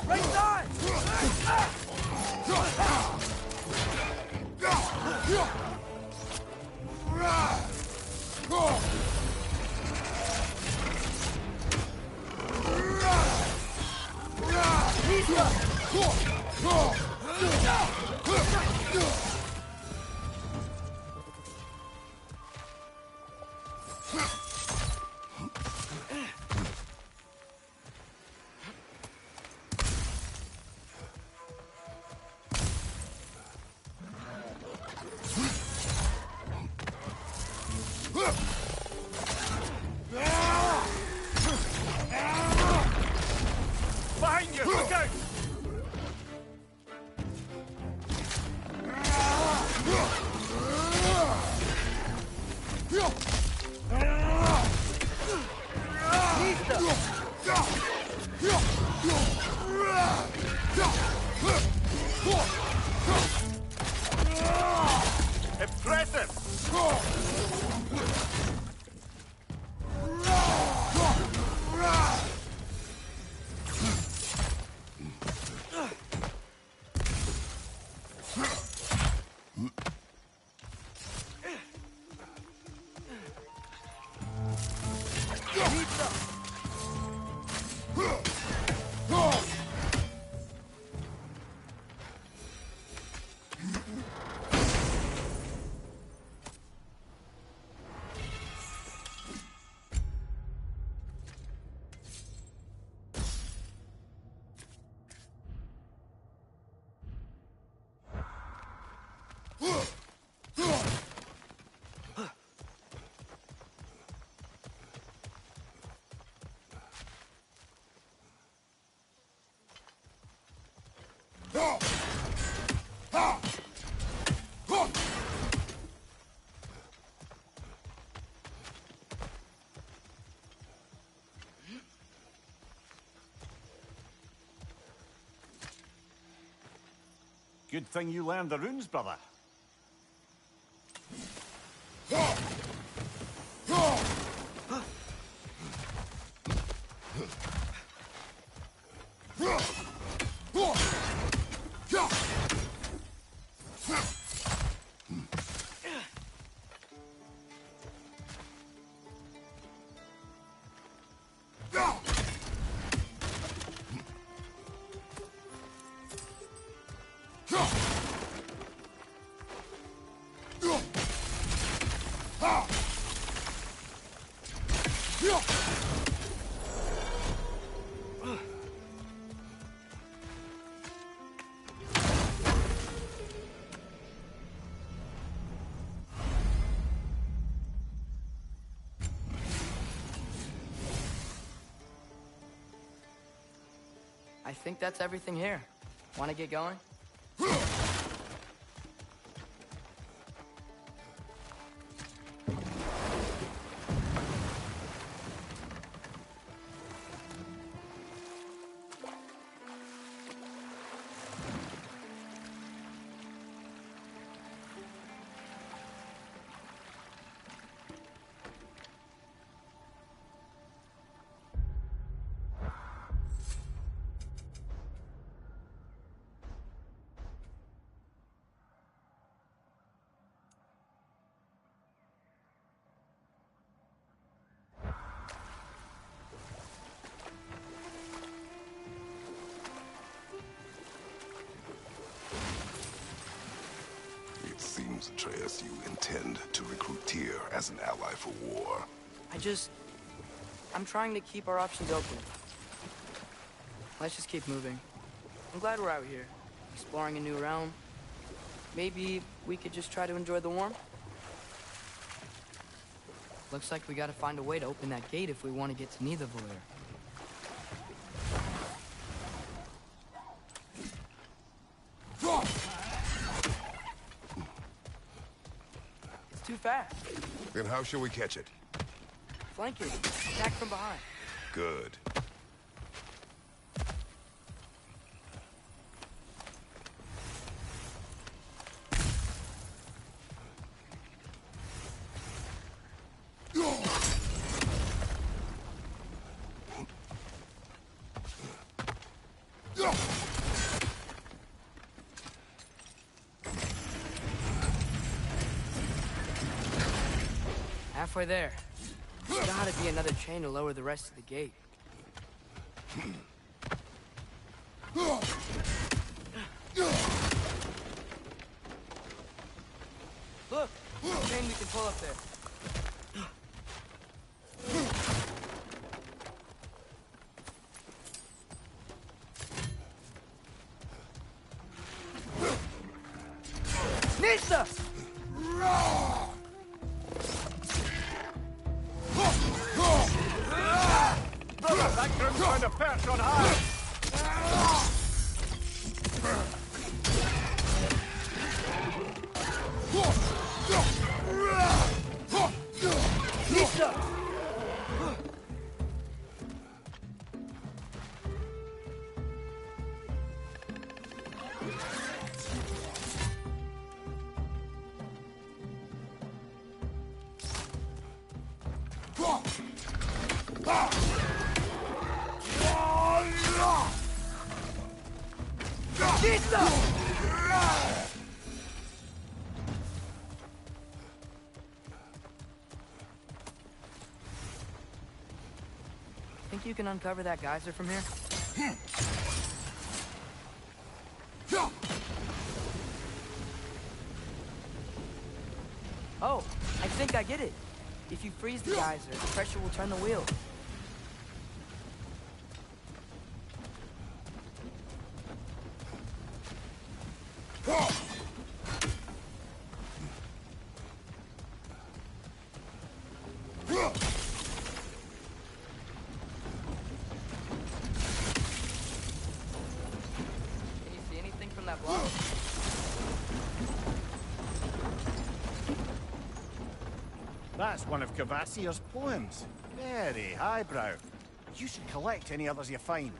Right side! Behind you! Look out! Impressive! Good thing you learned the runes, brother. I think that's everything here. Want to get going? It seems, Atreus, you intend to recruit Tyr as an ally for war. I'm trying to keep our options open. Let's just keep moving. I'm glad we're out here, exploring a new realm. Maybe we could just try to enjoy the warmth? Looks like we gotta find a way to open that gate if we want to get to Nidavellir. It's too fast. Then how shall we catch it? Flanking. Attack from behind. Good. Halfway there. There's gotta be another chain to lower the rest of the gate. Look! A chain we can pull up there. Nissa! That groom's found a perch on high! Think you can uncover that geyser from here? Oh, I think I get it. If you freeze the geyser, the pressure will turn the wheel. Can you see anything from That's one of Cavassier's poems. Very highbrow. You should collect any others you find.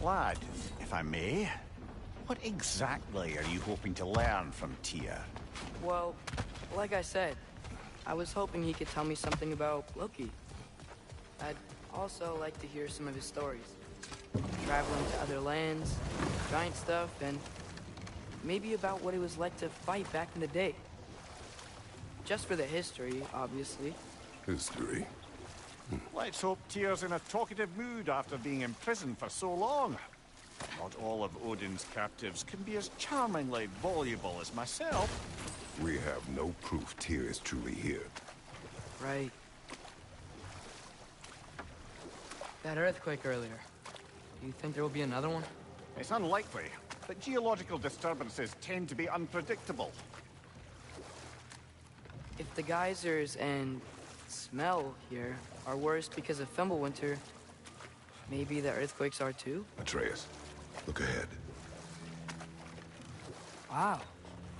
Lad, if I may, what exactly are you hoping to learn from Tyr? Well, like I said, I was hoping he could tell me something about Loki. I'd also like to hear some of his stories. Traveling to other lands, giant stuff, and maybe about what it was like to fight back in the day. Just for the history, obviously. History. Let's hope Tyr's in a talkative mood after being imprisoned for so long. Not all of Odin's captives can be as charmingly voluble as myself. We have no proof Tyr is truly here. Right. That earthquake earlier. Do you think there will be another one? It's unlikely, but geological disturbances tend to be unpredictable. If the geysers and smell here are worse because of Fimbulwinter, maybe the earthquakes are too? Atreus, look ahead. Wow.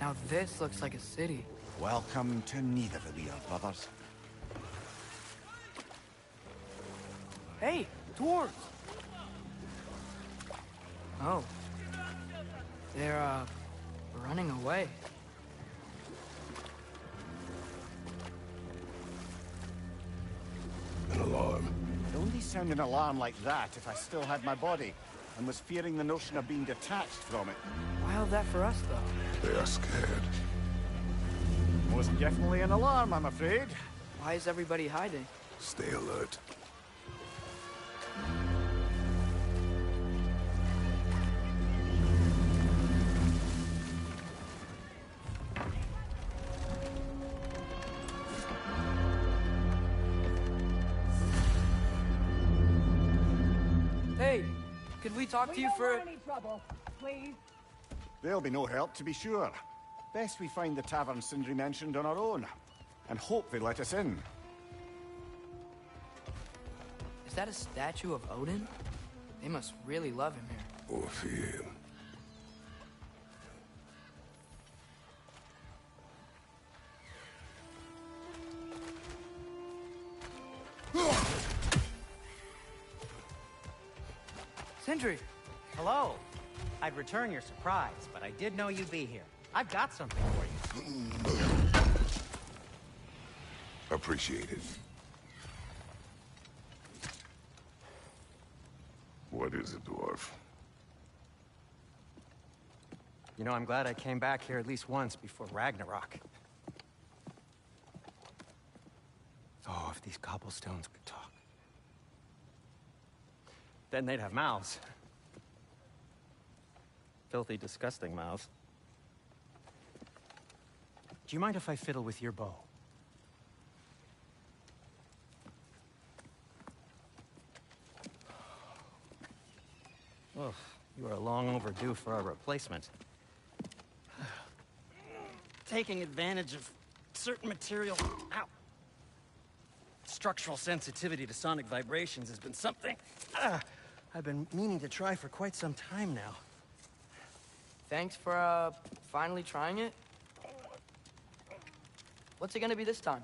Now this looks like a city. Welcome to Nidavellir, brothers. Hey, dwarves! Oh. They're, running away. An alarm. I'd only sound an alarm like that if I still had my body, and was fearing the notion of being detached from it. Wild that for us, though. They are scared. Most definitely an alarm, I'm afraid. Why is everybody hiding? Stay alert. Hey, could we talk to you for... any trouble, please. There'll be no help, to be sure. Best we find the tavern Sindri mentioned on our own, and hope they let us in. Is that a statue of Odin? They must really love him here. Or fear him. Sindri! Hello. I'd return your surprise, but I did know you'd be here. I've got something for you. Appreciate it. What is it, dwarf? You know, I'm glad I came back here at least once before Ragnarok. Oh, if these cobblestones could talk. Then they'd have mouths. Filthy, disgusting mouths. Do you mind if I fiddle with your bow? Oh, you are long overdue for a replacement. Taking advantage of certain material... Ow! Structural sensitivity to sonic vibrations has been something I've been meaning to try for quite some time now. Thanks for, finally trying it. What's it gonna be this time?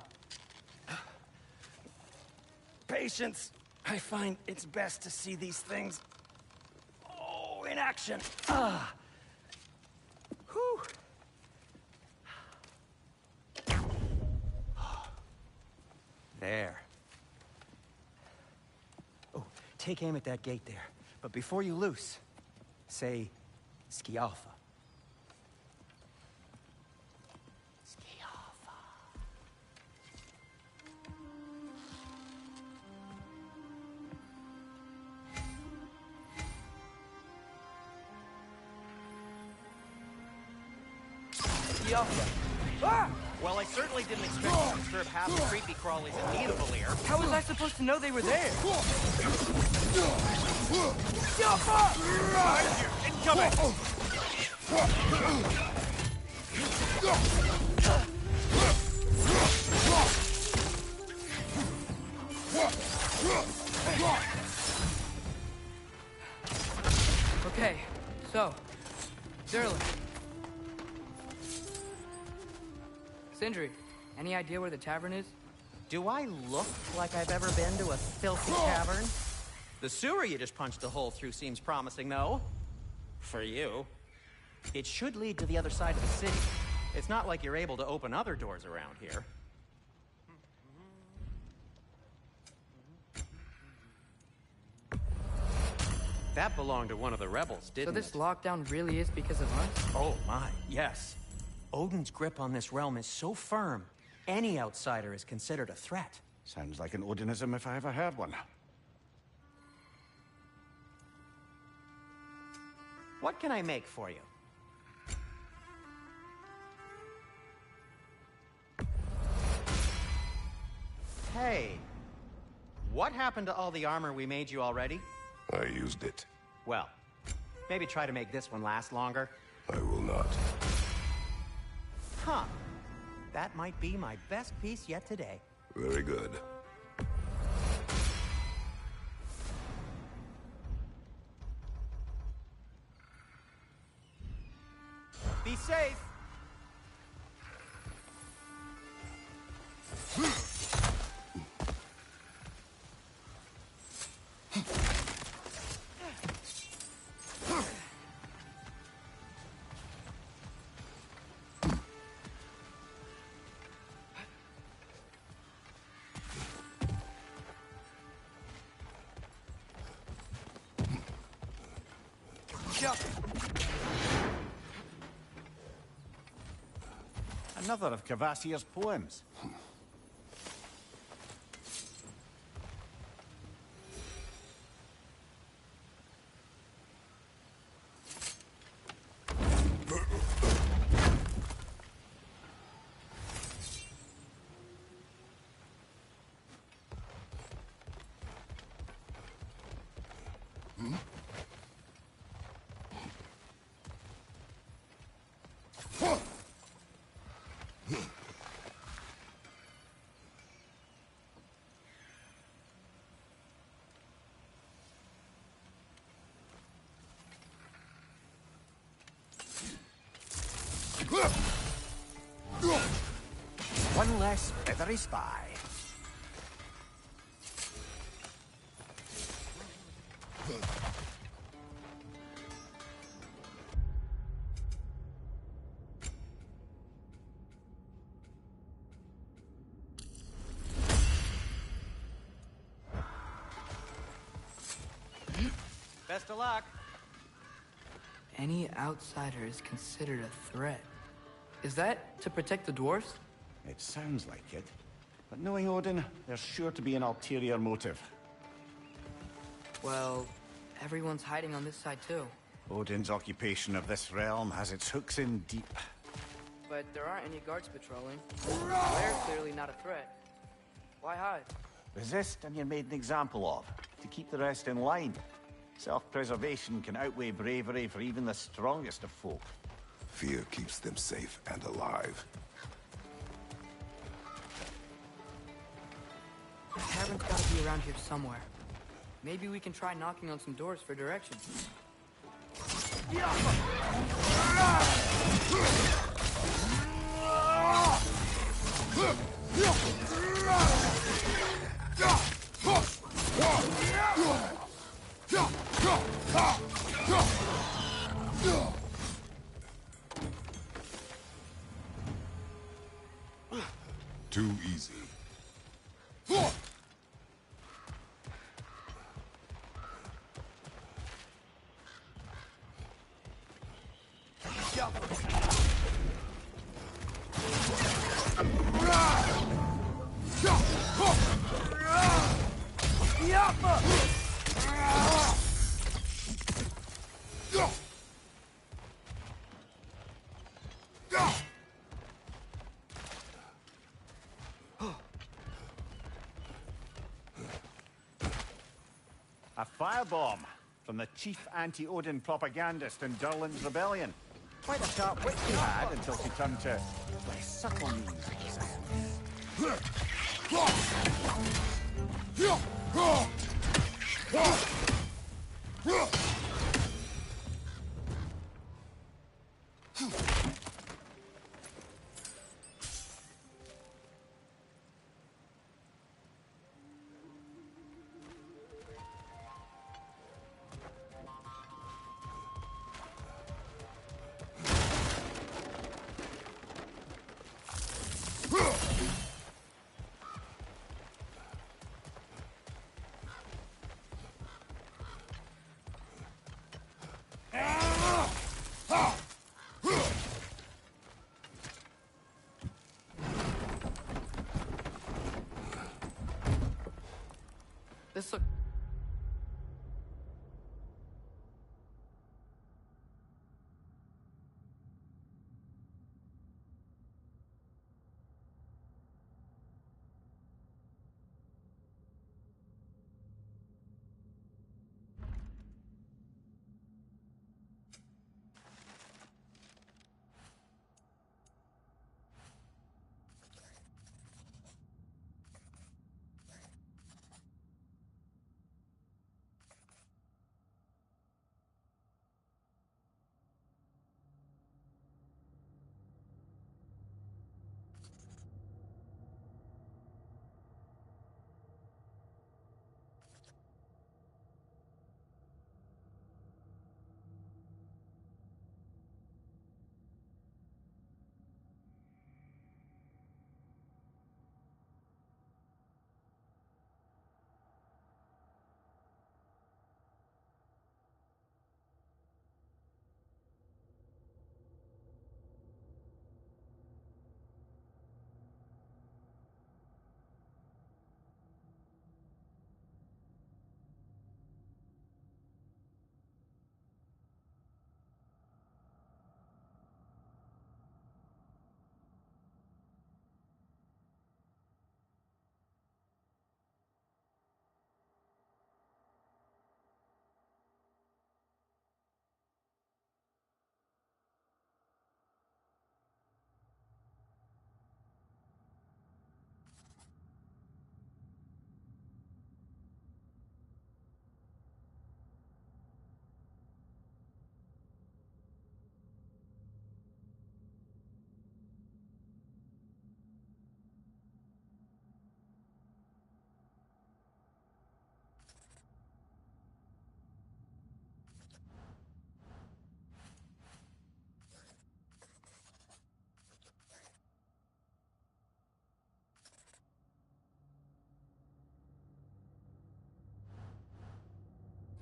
Patience. I find it's best to see these things... in action. Whew. There. Oh, take aim at that gate there. But before you loose, say, Skialfa. Skialfa. Skialfa. Ah! Well, I certainly didn't expect to disturb half the creepy crawlies in need of a leer. How was I supposed to know they were there? Incoming! Okay, so, Durlin. Sindri, any idea where the tavern is? Do I look like I've ever been to a filthy tavern? The sewer you just punched a hole through seems promising, though. For you. It should lead to the other side of the city. It's not like you're able to open other doors around here. That belonged to one of the rebels, didn't it? So this lockdown really is because of us? Oh my, yes. Odin's grip on this realm is so firm, any outsider is considered a threat. Sounds like an Odinism if I ever heard one. What can I make for you? Hey, what happened to all the armor we made you already? I used it. Well, maybe try to make this one last longer. I will not. Huh. That might be my best piece yet today. Very good. Be safe! Another of Kvasir's poems. One less feathery spy. Best of luck. Any outsider is considered a threat. Is that to protect the dwarves? It sounds like it. But knowing Odin, there's sure to be an ulterior motive. Well, everyone's hiding on this side too. Odin's occupation of this realm has its hooks in deep. But there aren't any guards patrolling. They're clearly not a threat. Why hide? Resist and you're made an example of, to keep the rest in line. Self-preservation can outweigh bravery for even the strongest of folk. Fear keeps them safe and alive. The tavern's gotta be around here somewhere. Maybe we can try knocking on some doors for directions. Too easy. A firebomb from the chief anti-Odin propagandist in Durlin's rebellion. Quite a sharp wit she had until she turned to less subtle means of resistance. This look.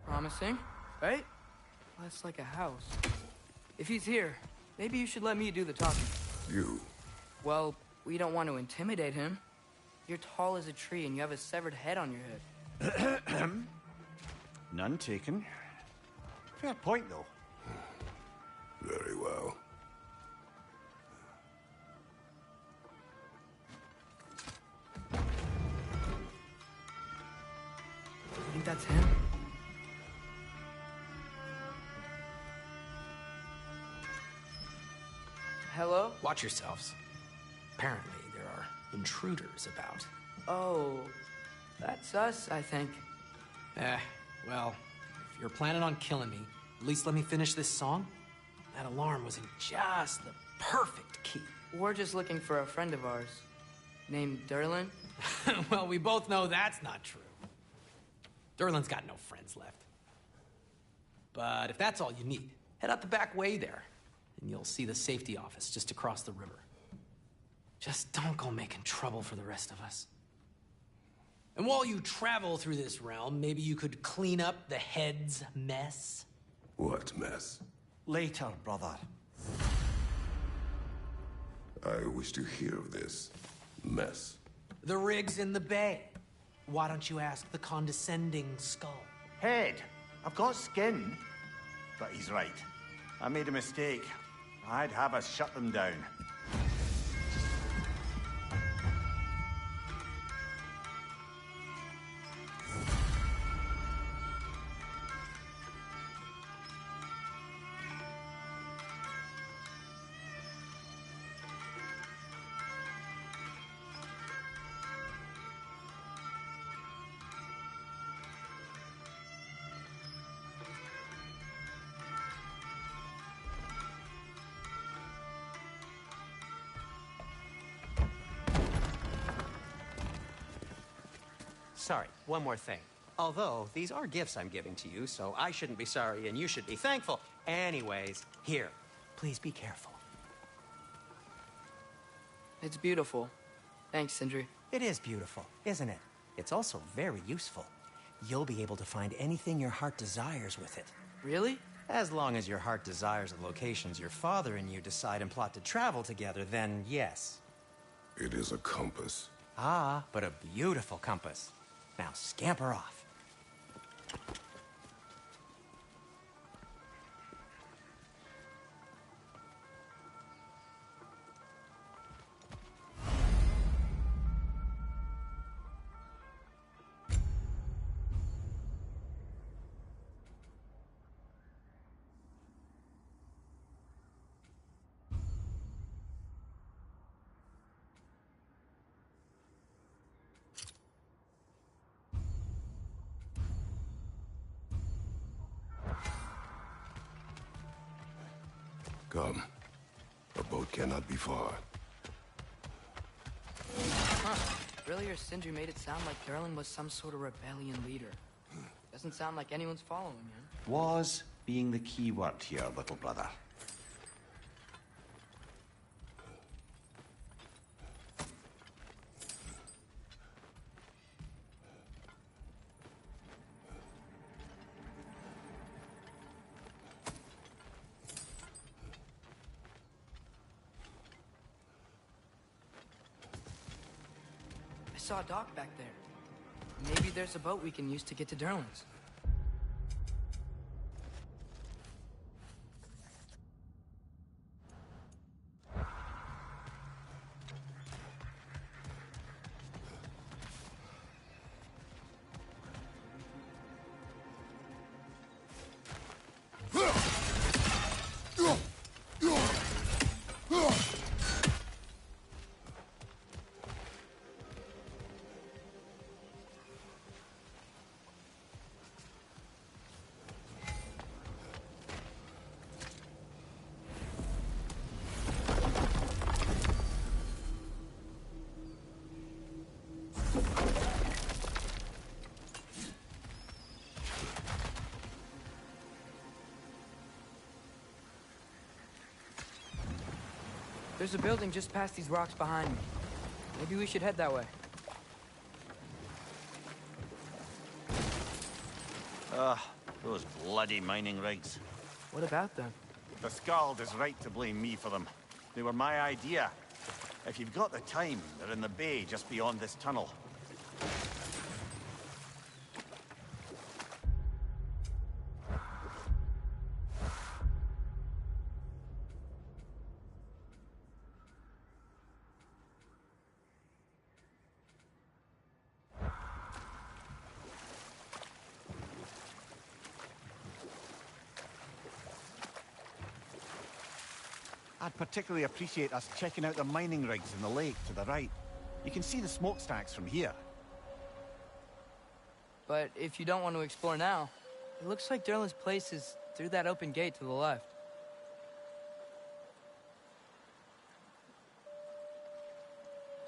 Promising, right? Less like a house. If he's here, maybe you should let me do the talking. You. Well, we don't want to intimidate him. You're tall as a tree and you have a severed head on your head. None taken. Fair point, though. Very well. You think that's him? Hello? Watch yourselves. Apparently, there are intruders about. Oh, that's us, I think. Well, if you're planning on killing me, at least let me finish this song. That alarm was in just the perfect key. We're just looking for a friend of ours, named Durlin. Well, we both know that's not true. Durlin's got no friends left. But if that's all you need, head out the back way there, and you'll see the safety office just across the river. Just don't go making trouble for the rest of us. And while you travel through this realm, maybe you could clean up the head's mess? What mess? Later, brother. I wish to hear of this mess. The rig's in the bay. Why don't you ask the condescending skull? Head, I've got skin. But he's right. I made a mistake. I'd have us shut them down. sorry, one more thing. Although, these are gifts I'm giving to you, so I shouldn't be sorry and you should be thankful. Anyways, here, please be careful. It's beautiful. Thanks, Sindri. It is beautiful, isn't it? It's also very useful. You'll be able to find anything your heart desires with it. Really? As long as your heart desires the locations your father and you decide and plot to travel together, then yes. It is a compass. Ah, but a beautiful compass. Now scamper off. Come. A boat cannot be far. Huh. Earlier, Sindri made it sound like Durlin was some sort of rebellion leader. Doesn't sound like anyone's following him. Was being the key word here, little brother. I saw a dock back there. Maybe there's a boat we can use to get to Durlin's. There's a building just past these rocks behind me. Maybe we should head that way. Those bloody mining rigs. What about them? The Skald is right to blame me for them. They were my idea. If you've got the time, they're in the bay just beyond this tunnel. I'd particularly appreciate us checking out the mining rigs in the lake to the right. You can see the smokestacks from here. But if you don't want to explore now, it looks like Durlin's place is through that open gate to the left.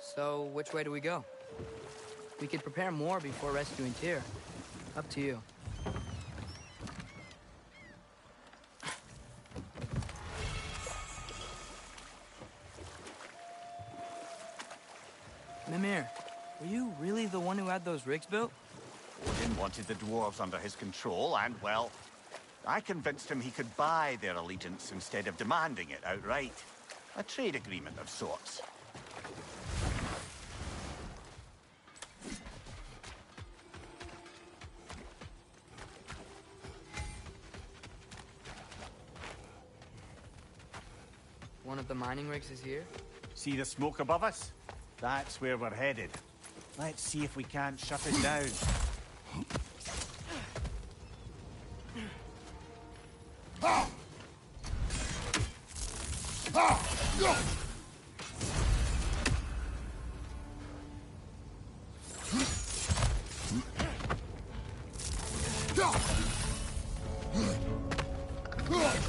So, which way do we go? We could prepare more before rescuing Tyr. Up to you. Mimir, were you really the one who had those rigs built? Odin wanted the dwarves under his control, and, well, I convinced him he could buy their allegiance instead of demanding it outright. A trade agreement of sorts. One of the mining rigs is here? See the smoke above us? That's where we're headed. Let's see if we can't shut it down.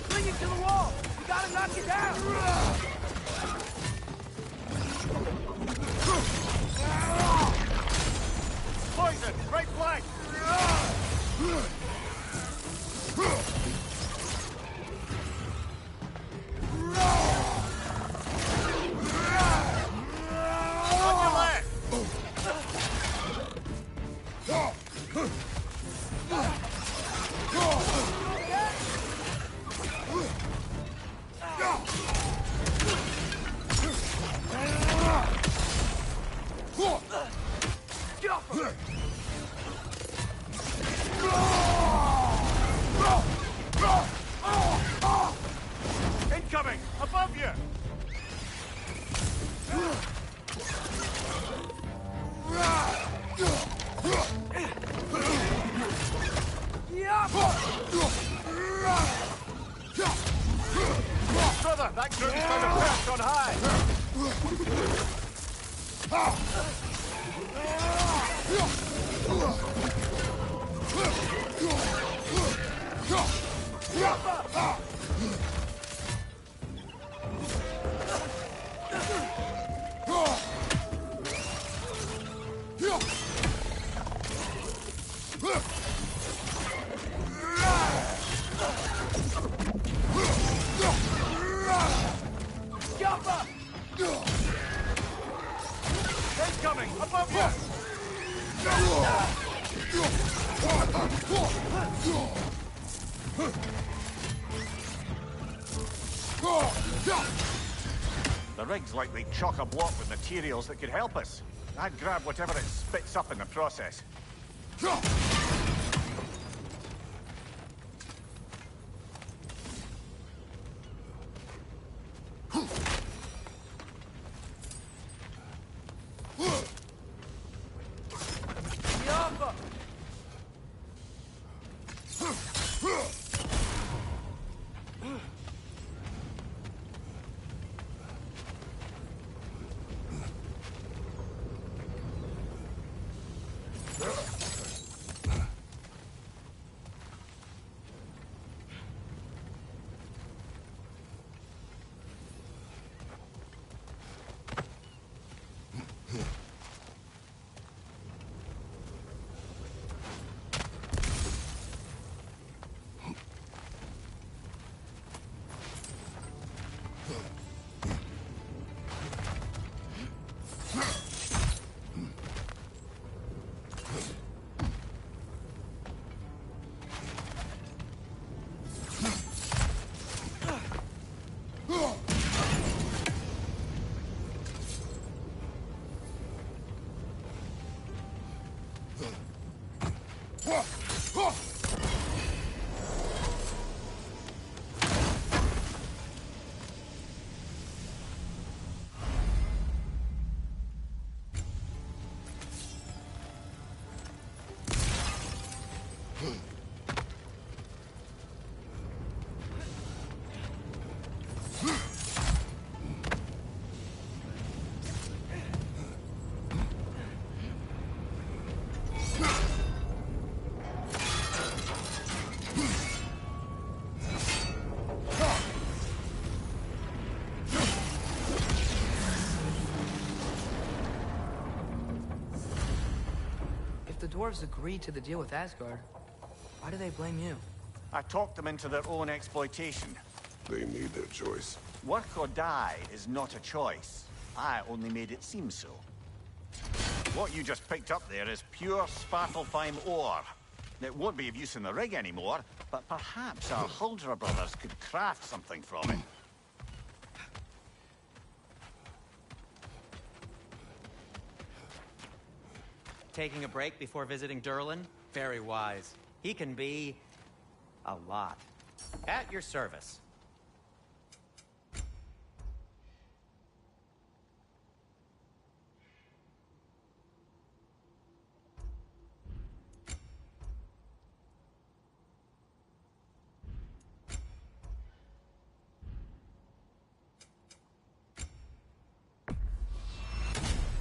Bring it to the wall! We gotta knock it down! poison! Right flank! On your left! Incoming! Above you! Brother, that group's found a perch on high! Incoming! Above you! The rig's likely chock-a-block with materials that could help us. I'd grab whatever it spits up in the process. If the dwarves agreed to the deal with Asgard, why do they blame you? I talked them into their own exploitation. They made their choice. Work or die is not a choice. I only made it seem so. What you just picked up there is pure Svartalfheim ore. It won't be of use in the rig anymore, but perhaps our Huldra brothers could craft something from it. Taking a break before visiting Durlin? Very wise. He can be... a lot. At your service.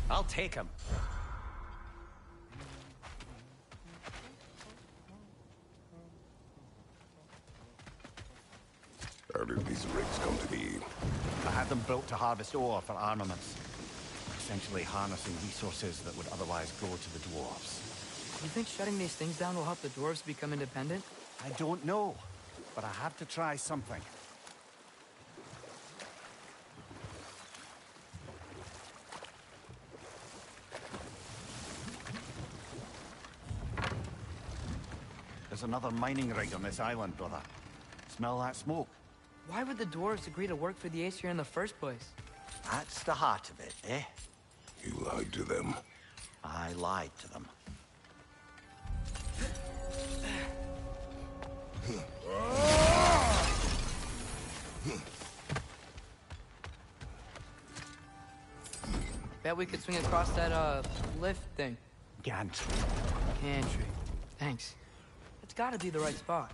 I'll take him. How did these rigs come to be? I had them built to harvest ore for armaments. Essentially harnessing resources that would otherwise go to the dwarves. You think shutting these things down will help the dwarves become independent? I don't know, but I have to try something. There's another mining rig on this island, brother. Smell that smoke? Why would the dwarves agree to work for the Aesir in the first place? That's the heart of it, eh? You lied to them. I lied to them. Bet we could swing across that, lift thing. Gantry. Gantry. Thanks. It's gotta be the right spot.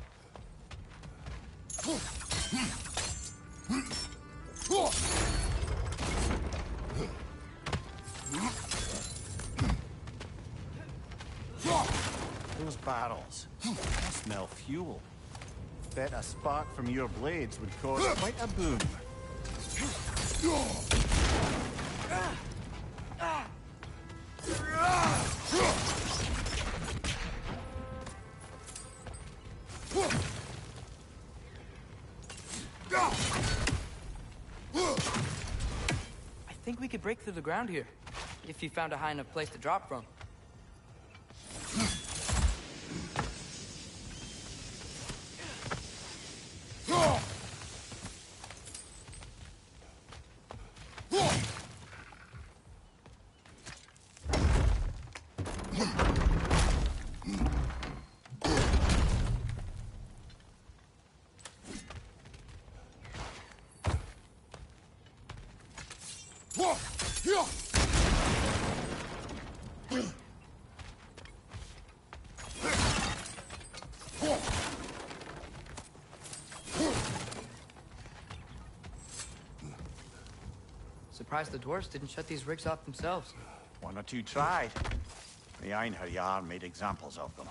Those barrels. They smell fuel. Bet a spark from your blades would cause quite a boom. I think we could break through the ground here, if you found a high enough place to drop from. Surprised the dwarves didn't shut these rigs off themselves. One or two tried. The Einherjar made examples of them.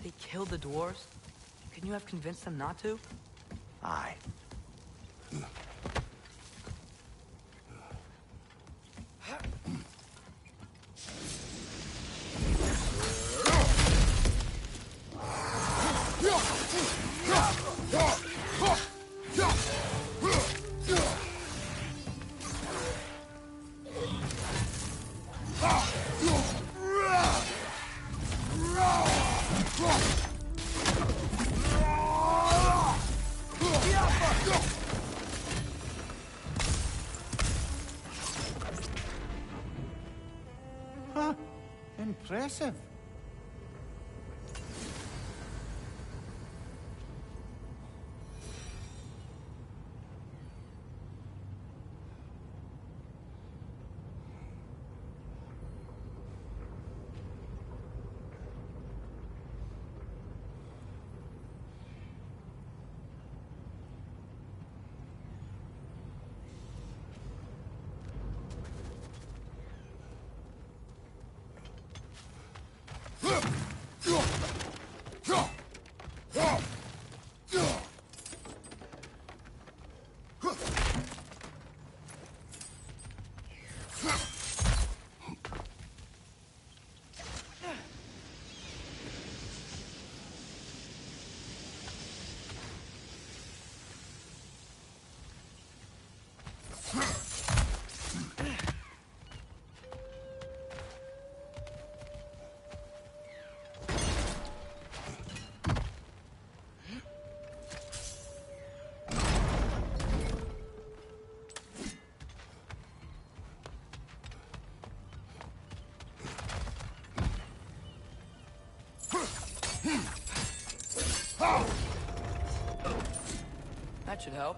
They killed the dwarves? Couldn't you have convinced them not to? Aye. Huh. Impressive. That should help.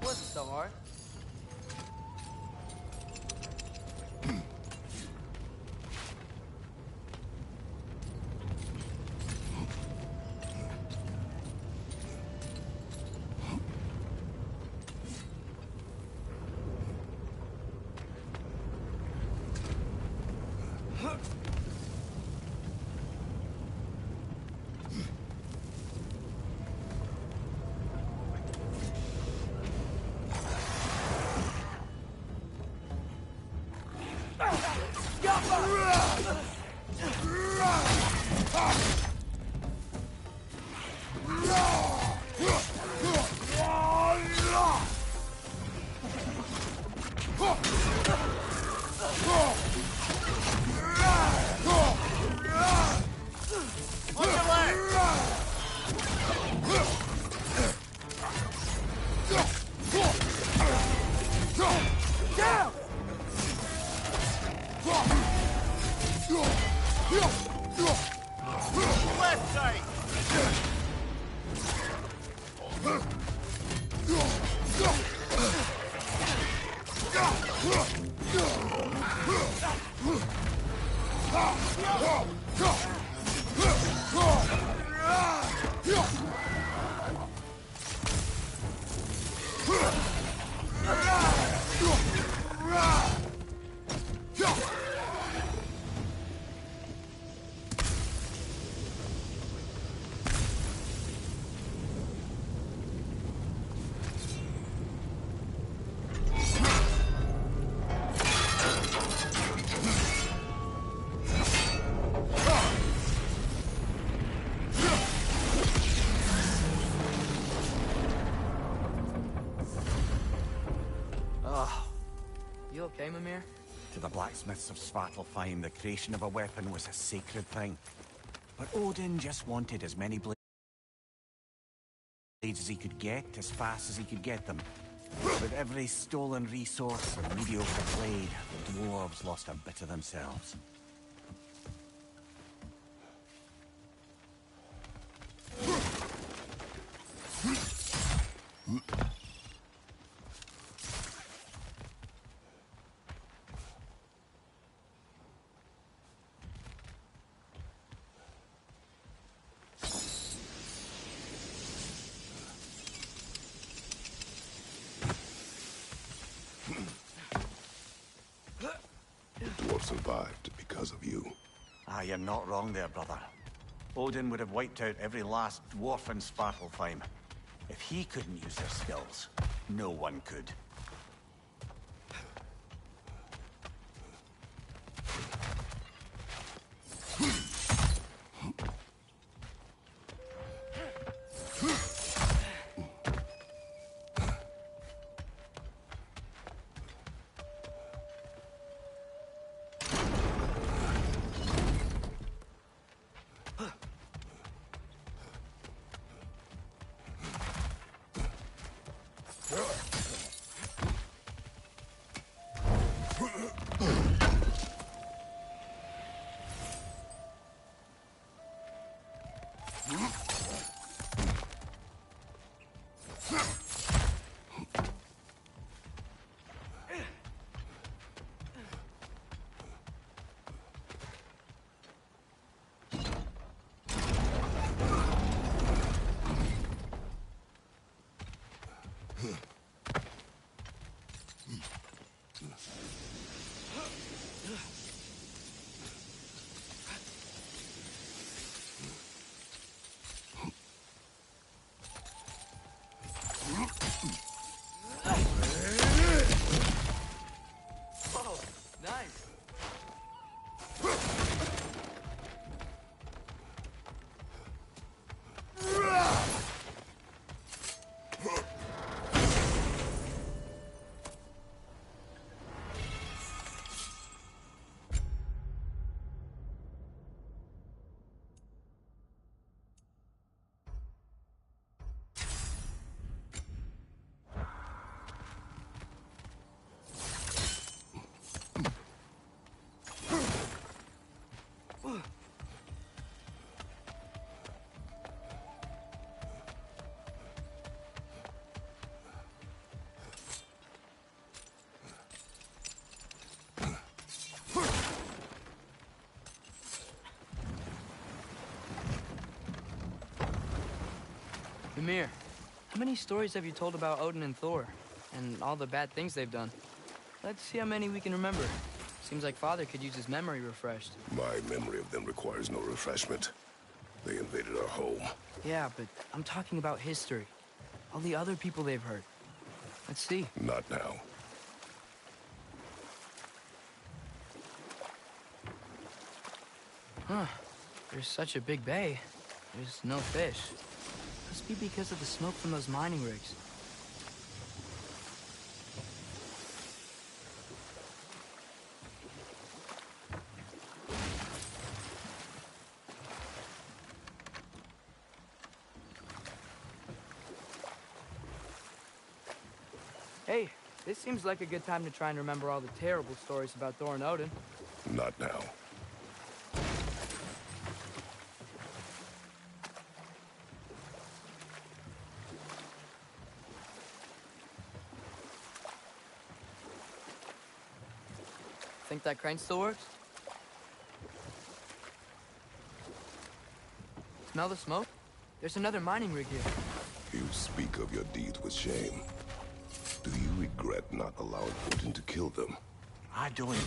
Wasn't so hard. Left side! You okay, Mimir? To the blacksmiths of Svartalfheim, the creation of a weapon was a sacred thing. But Odin just wanted as many blades as he could get, as fast as he could get them. With every stolen resource and mediocre blade, the dwarves lost a bit of themselves. Dwarf survived because of you. Ah, you're not wrong there, brother. Odin would have wiped out every last dwarf in Svartalfheim. If he couldn't use their skills, no one could. Whoa, nice. Mimir, how many stories have you told about Odin and Thor? And all the bad things they've done? Let's see how many we can remember. Seems like Father could use his memory refreshed. My memory of them requires no refreshment. They invaded our home. Yeah, but I'm talking about history. All the other people they've hurt. Let's see. Not now. Huh. There's such a big bay. There's no fish. Must be because of the smoke from those mining rigs. Hey, this seems like a good time to try and remember all the terrible stories about Thor and Odin. Not now. Think that crane still works? Smell the smoke? There's another mining rig here. You speak of your deeds with shame. Do you regret not allowing Odin to kill them? I don't.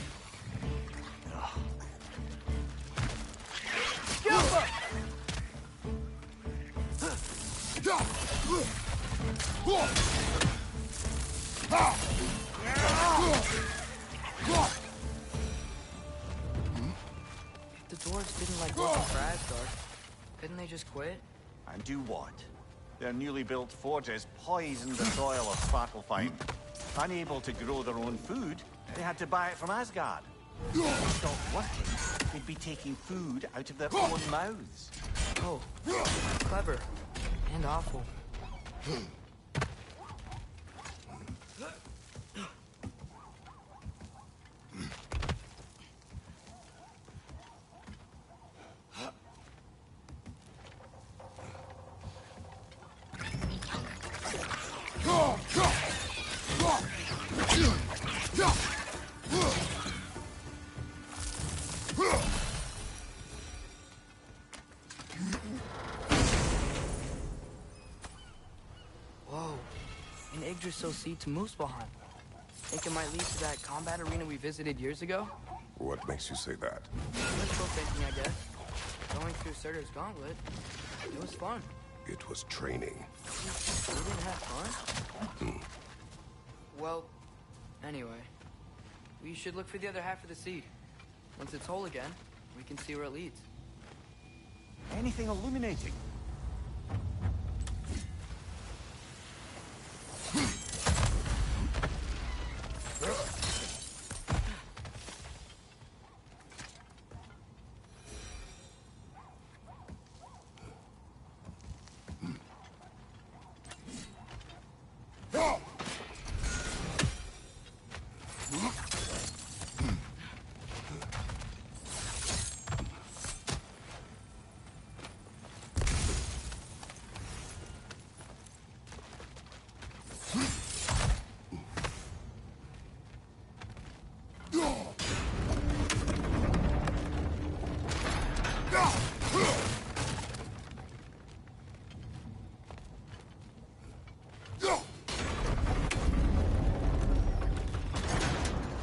If the dwarves didn't like working for Asgard, couldn't they just quit? And do what? Their newly built forges poisoned the soil of Svartalfheim. Unable to grow their own food, they had to buy it from Asgard. If they stopped working, they'd be taking food out of their own mouths. Oh, clever. And awful. Whoa. An Yggdrasil seed to Muspelheim. Think it might lead to that combat arena we visited years ago? What makes you say that? Wishful thinking, I guess. Going through Surtur's gauntlet. It was fun. It was training. You didn't have fun? Well, anyway. We should look for the other half of the seed. Once it's whole again, we can see where it leads. Anything illuminating?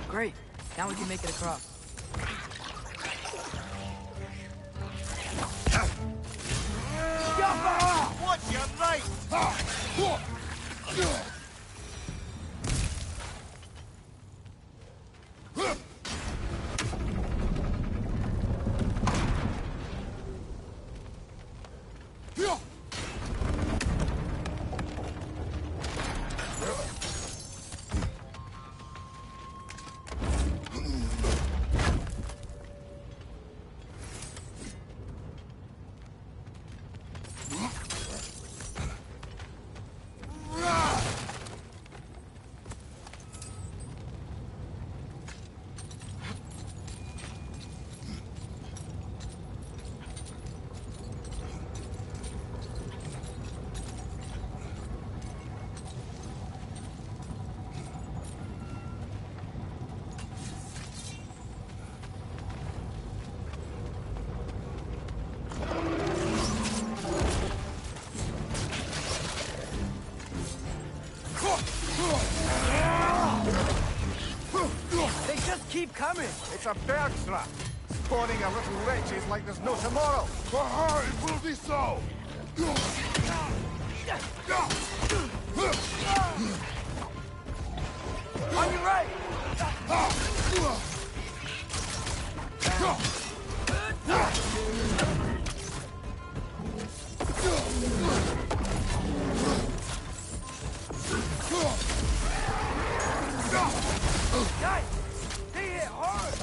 Great. Now we can make it across. What's your right? They just keep coming! It's a bird trap. Spawning a little wretches like there's no tomorrow. It will be so! On your right! Guys! They hit hard!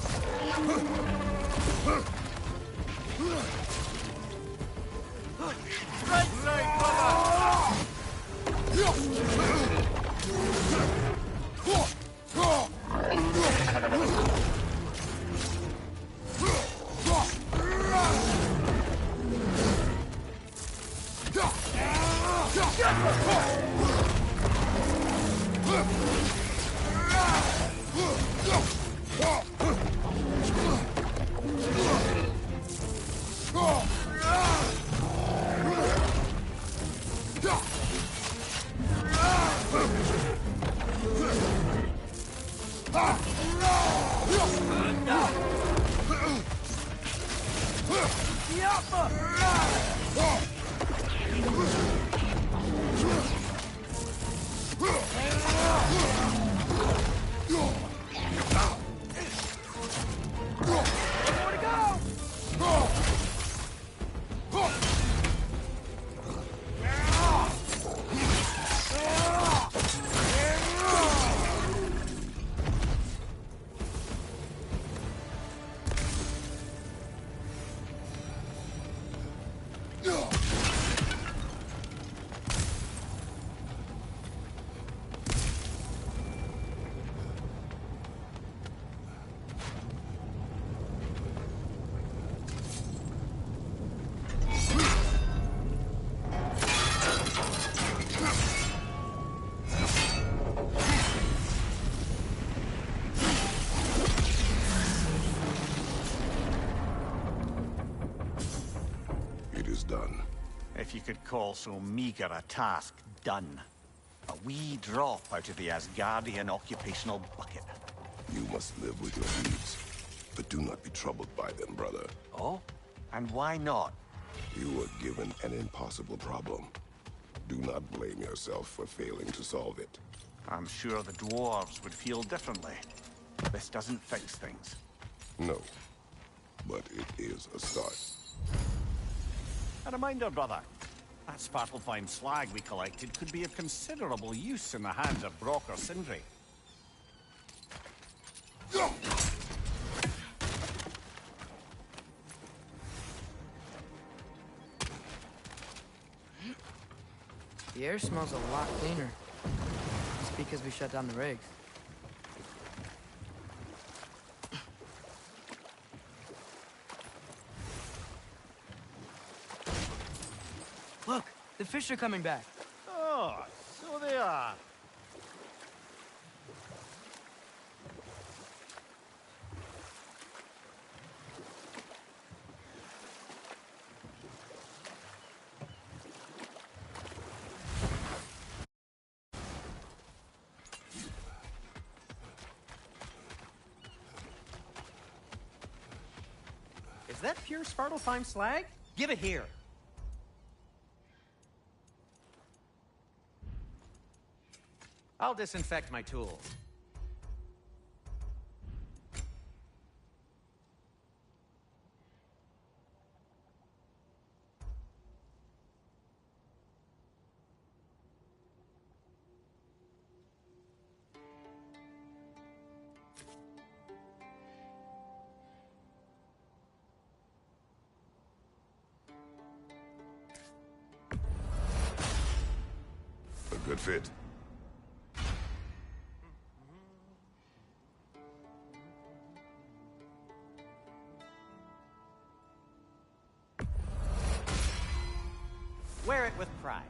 Done. If you could call so meager a task done. A wee drop out of the Asgardian occupational bucket. You must live with your deeds, but do not be troubled by them, brother. Oh? And why not? You were given an impossible problem. Do not blame yourself for failing to solve it. I'm sure the dwarves would feel differently. This doesn't fix things. No, but it is a start. A reminder, brother. That Svartalfheim slag we collected could be of considerable use in the hands of Brok or Sindri. The air smells a lot cleaner. It's because we shut down the rigs. Look, the fish are coming back. Oh, so they are. Is that pure Svartalfheim slag? Give it here. I'll disinfect my tools. A good fit. Wear it with pride.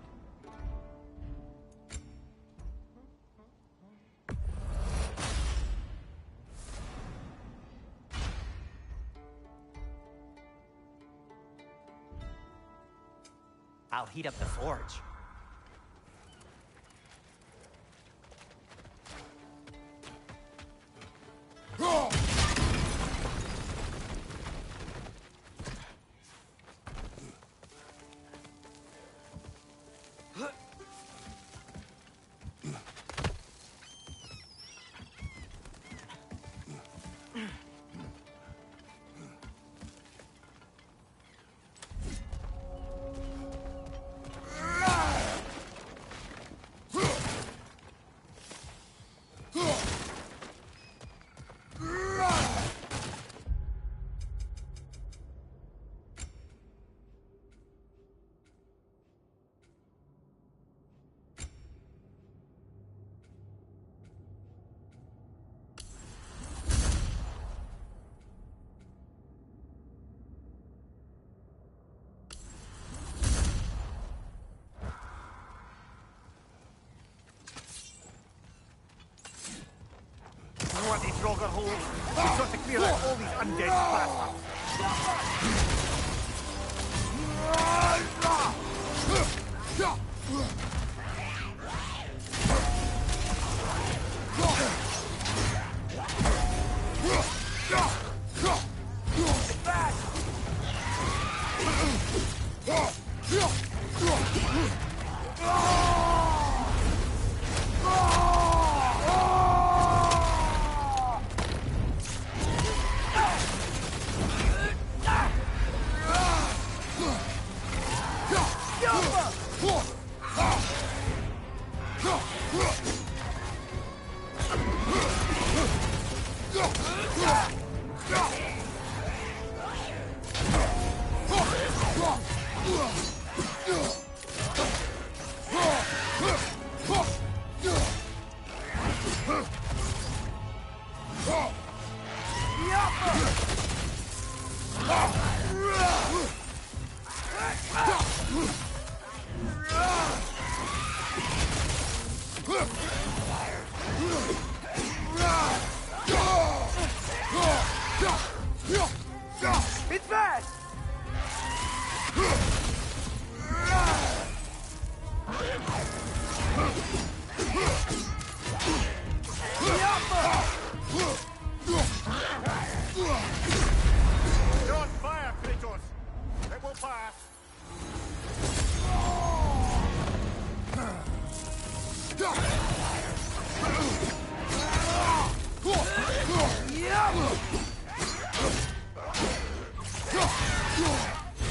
I'll heat up the forge. Draugr hold. We've got to clear out all these undead bastards. It's fast! Don't fire, Kratos! It will pass!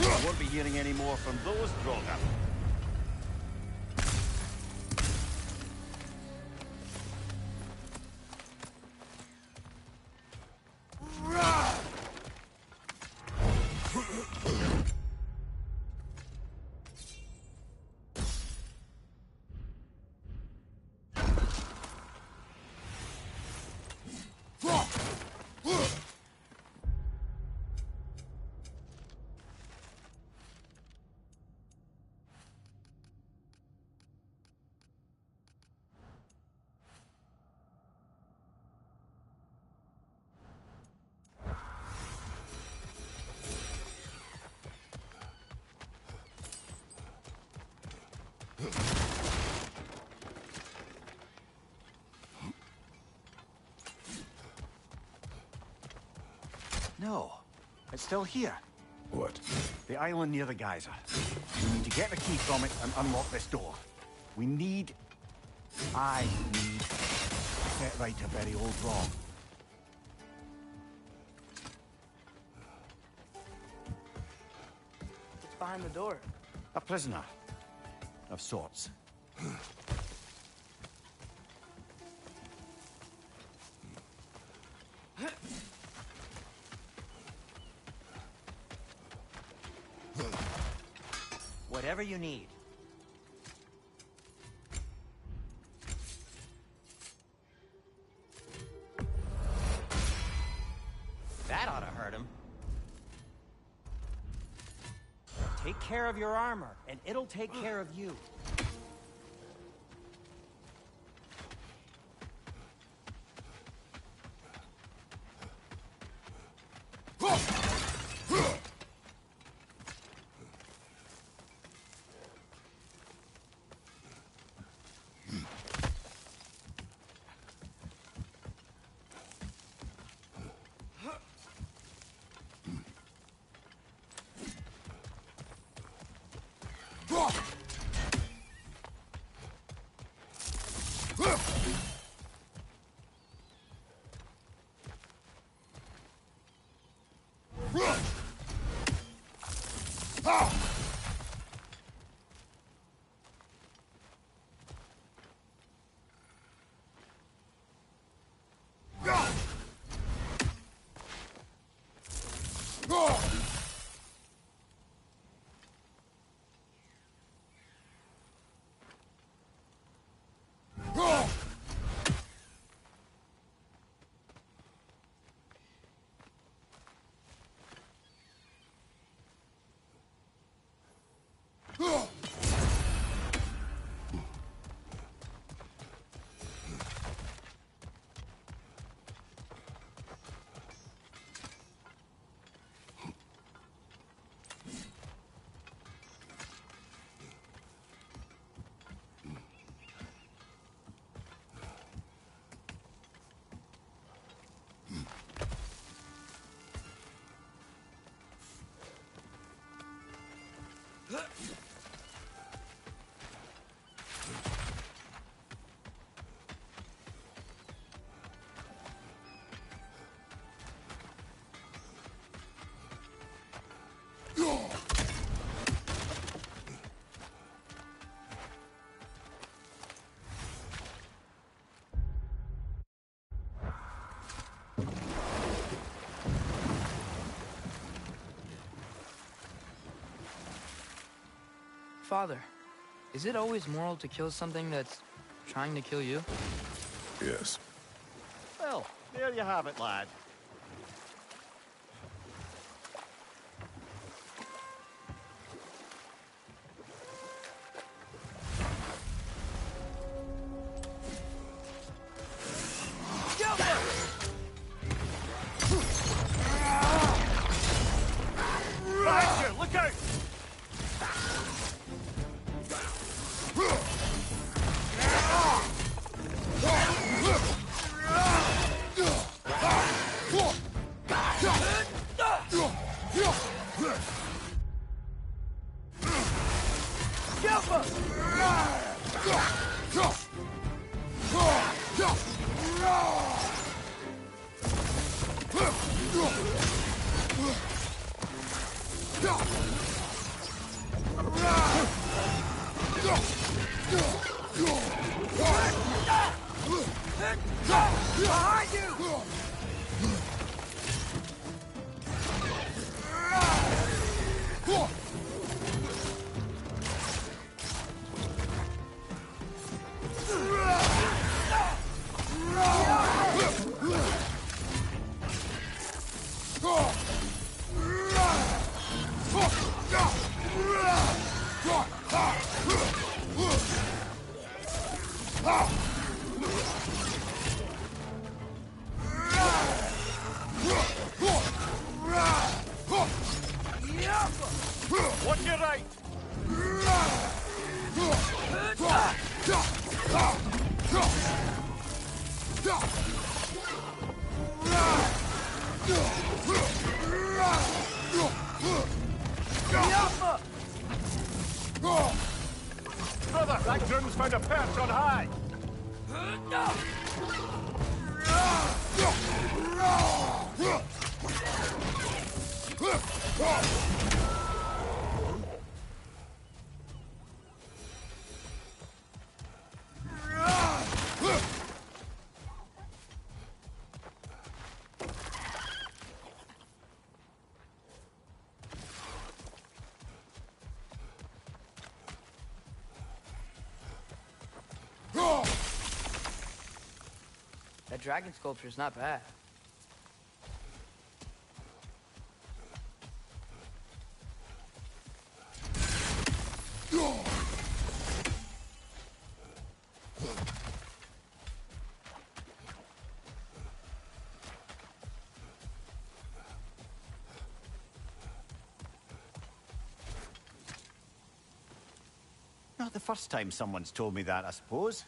I won't be hearing any more from those Draugr. No, it's still here. What? The island near the geyser. We need to get the key from it and unlock this door. I need to set right a very old wrong. What's behind the door? A prisoner. Of sorts. Whatever you need. That ought to hurt him. Take care of your armor, and it'll take care of you. Father, is it always moral to kill something that's trying to kill you? Yes. Well, there you have it, lad. Behind you! Look out! Behind you! Watch your right! Brother, that groom's found a perch on high! That dragon sculpture's not bad. Not the first time someone's told me that, I suppose.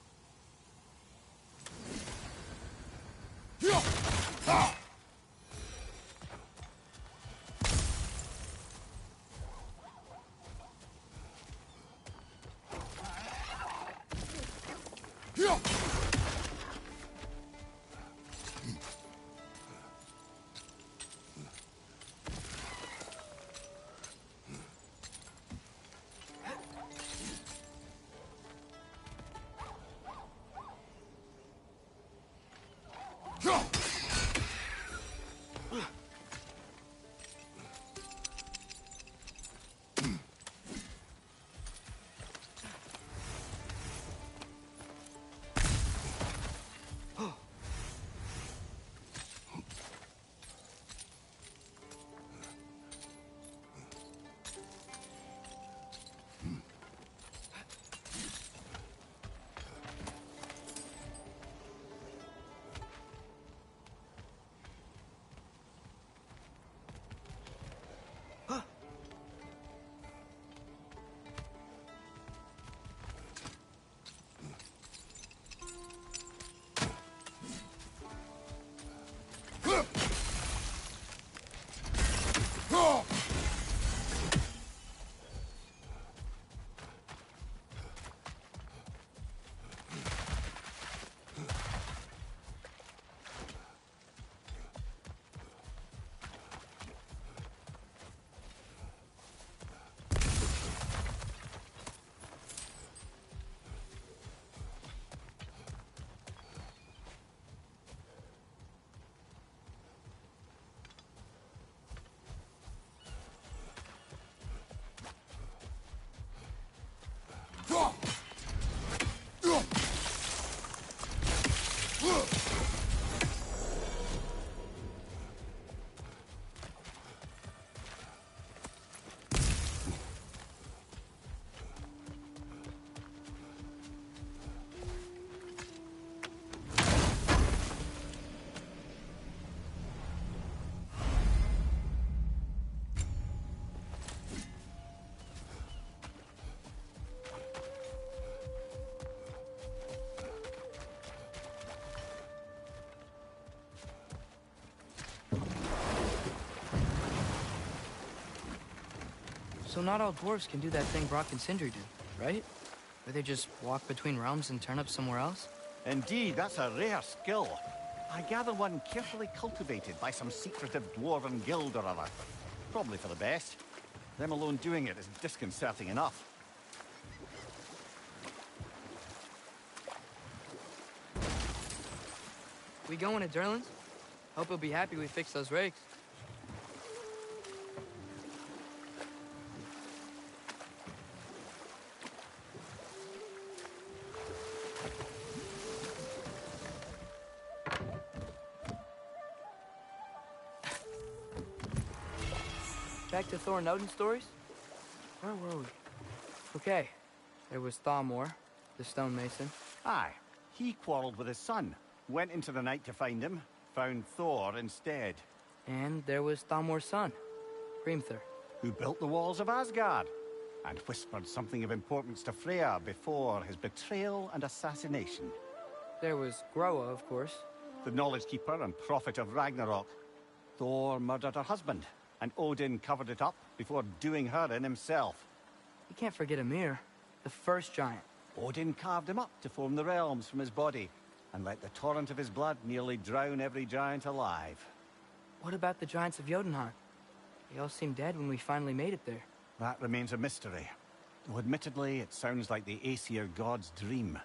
So not all dwarves can do that thing Brock and Sindri do, right? Where they just walk between realms and turn up somewhere else? Indeed, that's a rare skill. I gather one carefully cultivated by some secretive dwarven guild or other. Probably for the best. Them alone doing it is disconcerting enough. We going to Durlin's? Hope he'll be happy we fixed those rakes. Back to Thor and Odin stories? Where were we? Okay, there was Thalmor, the stonemason. Aye, he quarreled with his son, went into the night to find him, found Thor instead. And there was Thalmor's son, Hrimthur. Who built the walls of Asgard, and whispered something of importance to Freya before his betrayal and assassination. There was Groa, of course. The knowledge keeper and prophet of Ragnarok. Thor murdered her husband, and Odin covered it up before doing her in himself. You can't forget Ymir, the first giant. Odin carved him up to form the realms from his body, and let the torrent of his blood nearly drown every giant alive. What about the giants of Jotunheim? They all seemed dead when we finally made it there. That remains a mystery. Though admittedly, it sounds like the Aesir god's dream.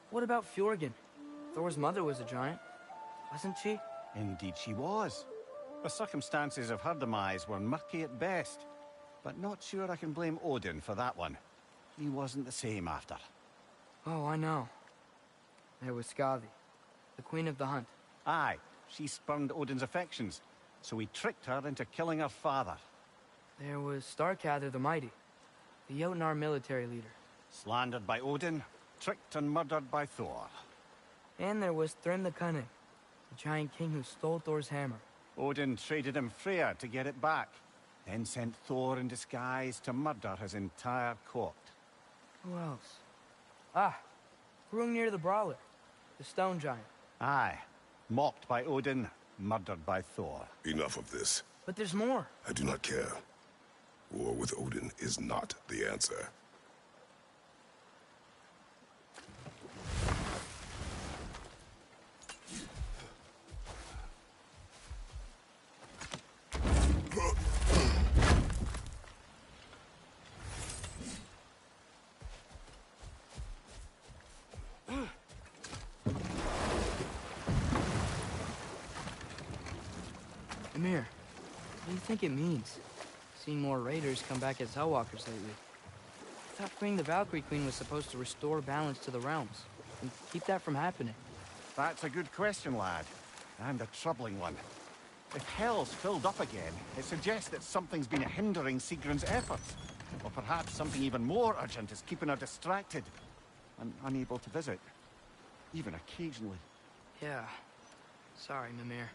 What about Fjorgyn? Thor's mother was a giant, wasn't she? Indeed she was. The circumstances of her demise were murky at best, but not sure I can blame Odin for that one. He wasn't the same after. Oh, I know. There was Skathi, the queen of the hunt. Aye, she spurned Odin's affections, so he tricked her into killing her father. There was Starkather the Mighty, the Jotnar military leader. Slandered by Odin, tricked and murdered by Thor. And there was Thrym the Cunning, the giant king who stole Thor's hammer. Odin traded him Freya to get it back, then sent Thor in disguise to murder his entire court. Who else? Ah, Hrungnir the Brawler, the stone giant. Aye, mocked by Odin, murdered by Thor. Enough of this. But there's more. I do not care. War with Odin is not the answer. Ymir, what do you think it means? Seen more raiders come back as Hellwalkers lately. I thought freeing the Valkyrie Queen was supposed to restore balance to the realms, and keep that from happening. That's a good question, lad. And a troubling one. If Hell's filled up again, it suggests that something's been hindering Sigrun's efforts. Or perhaps something even more urgent is keeping her distracted and unable to visit. Even occasionally. Yeah. Sorry, Mimir.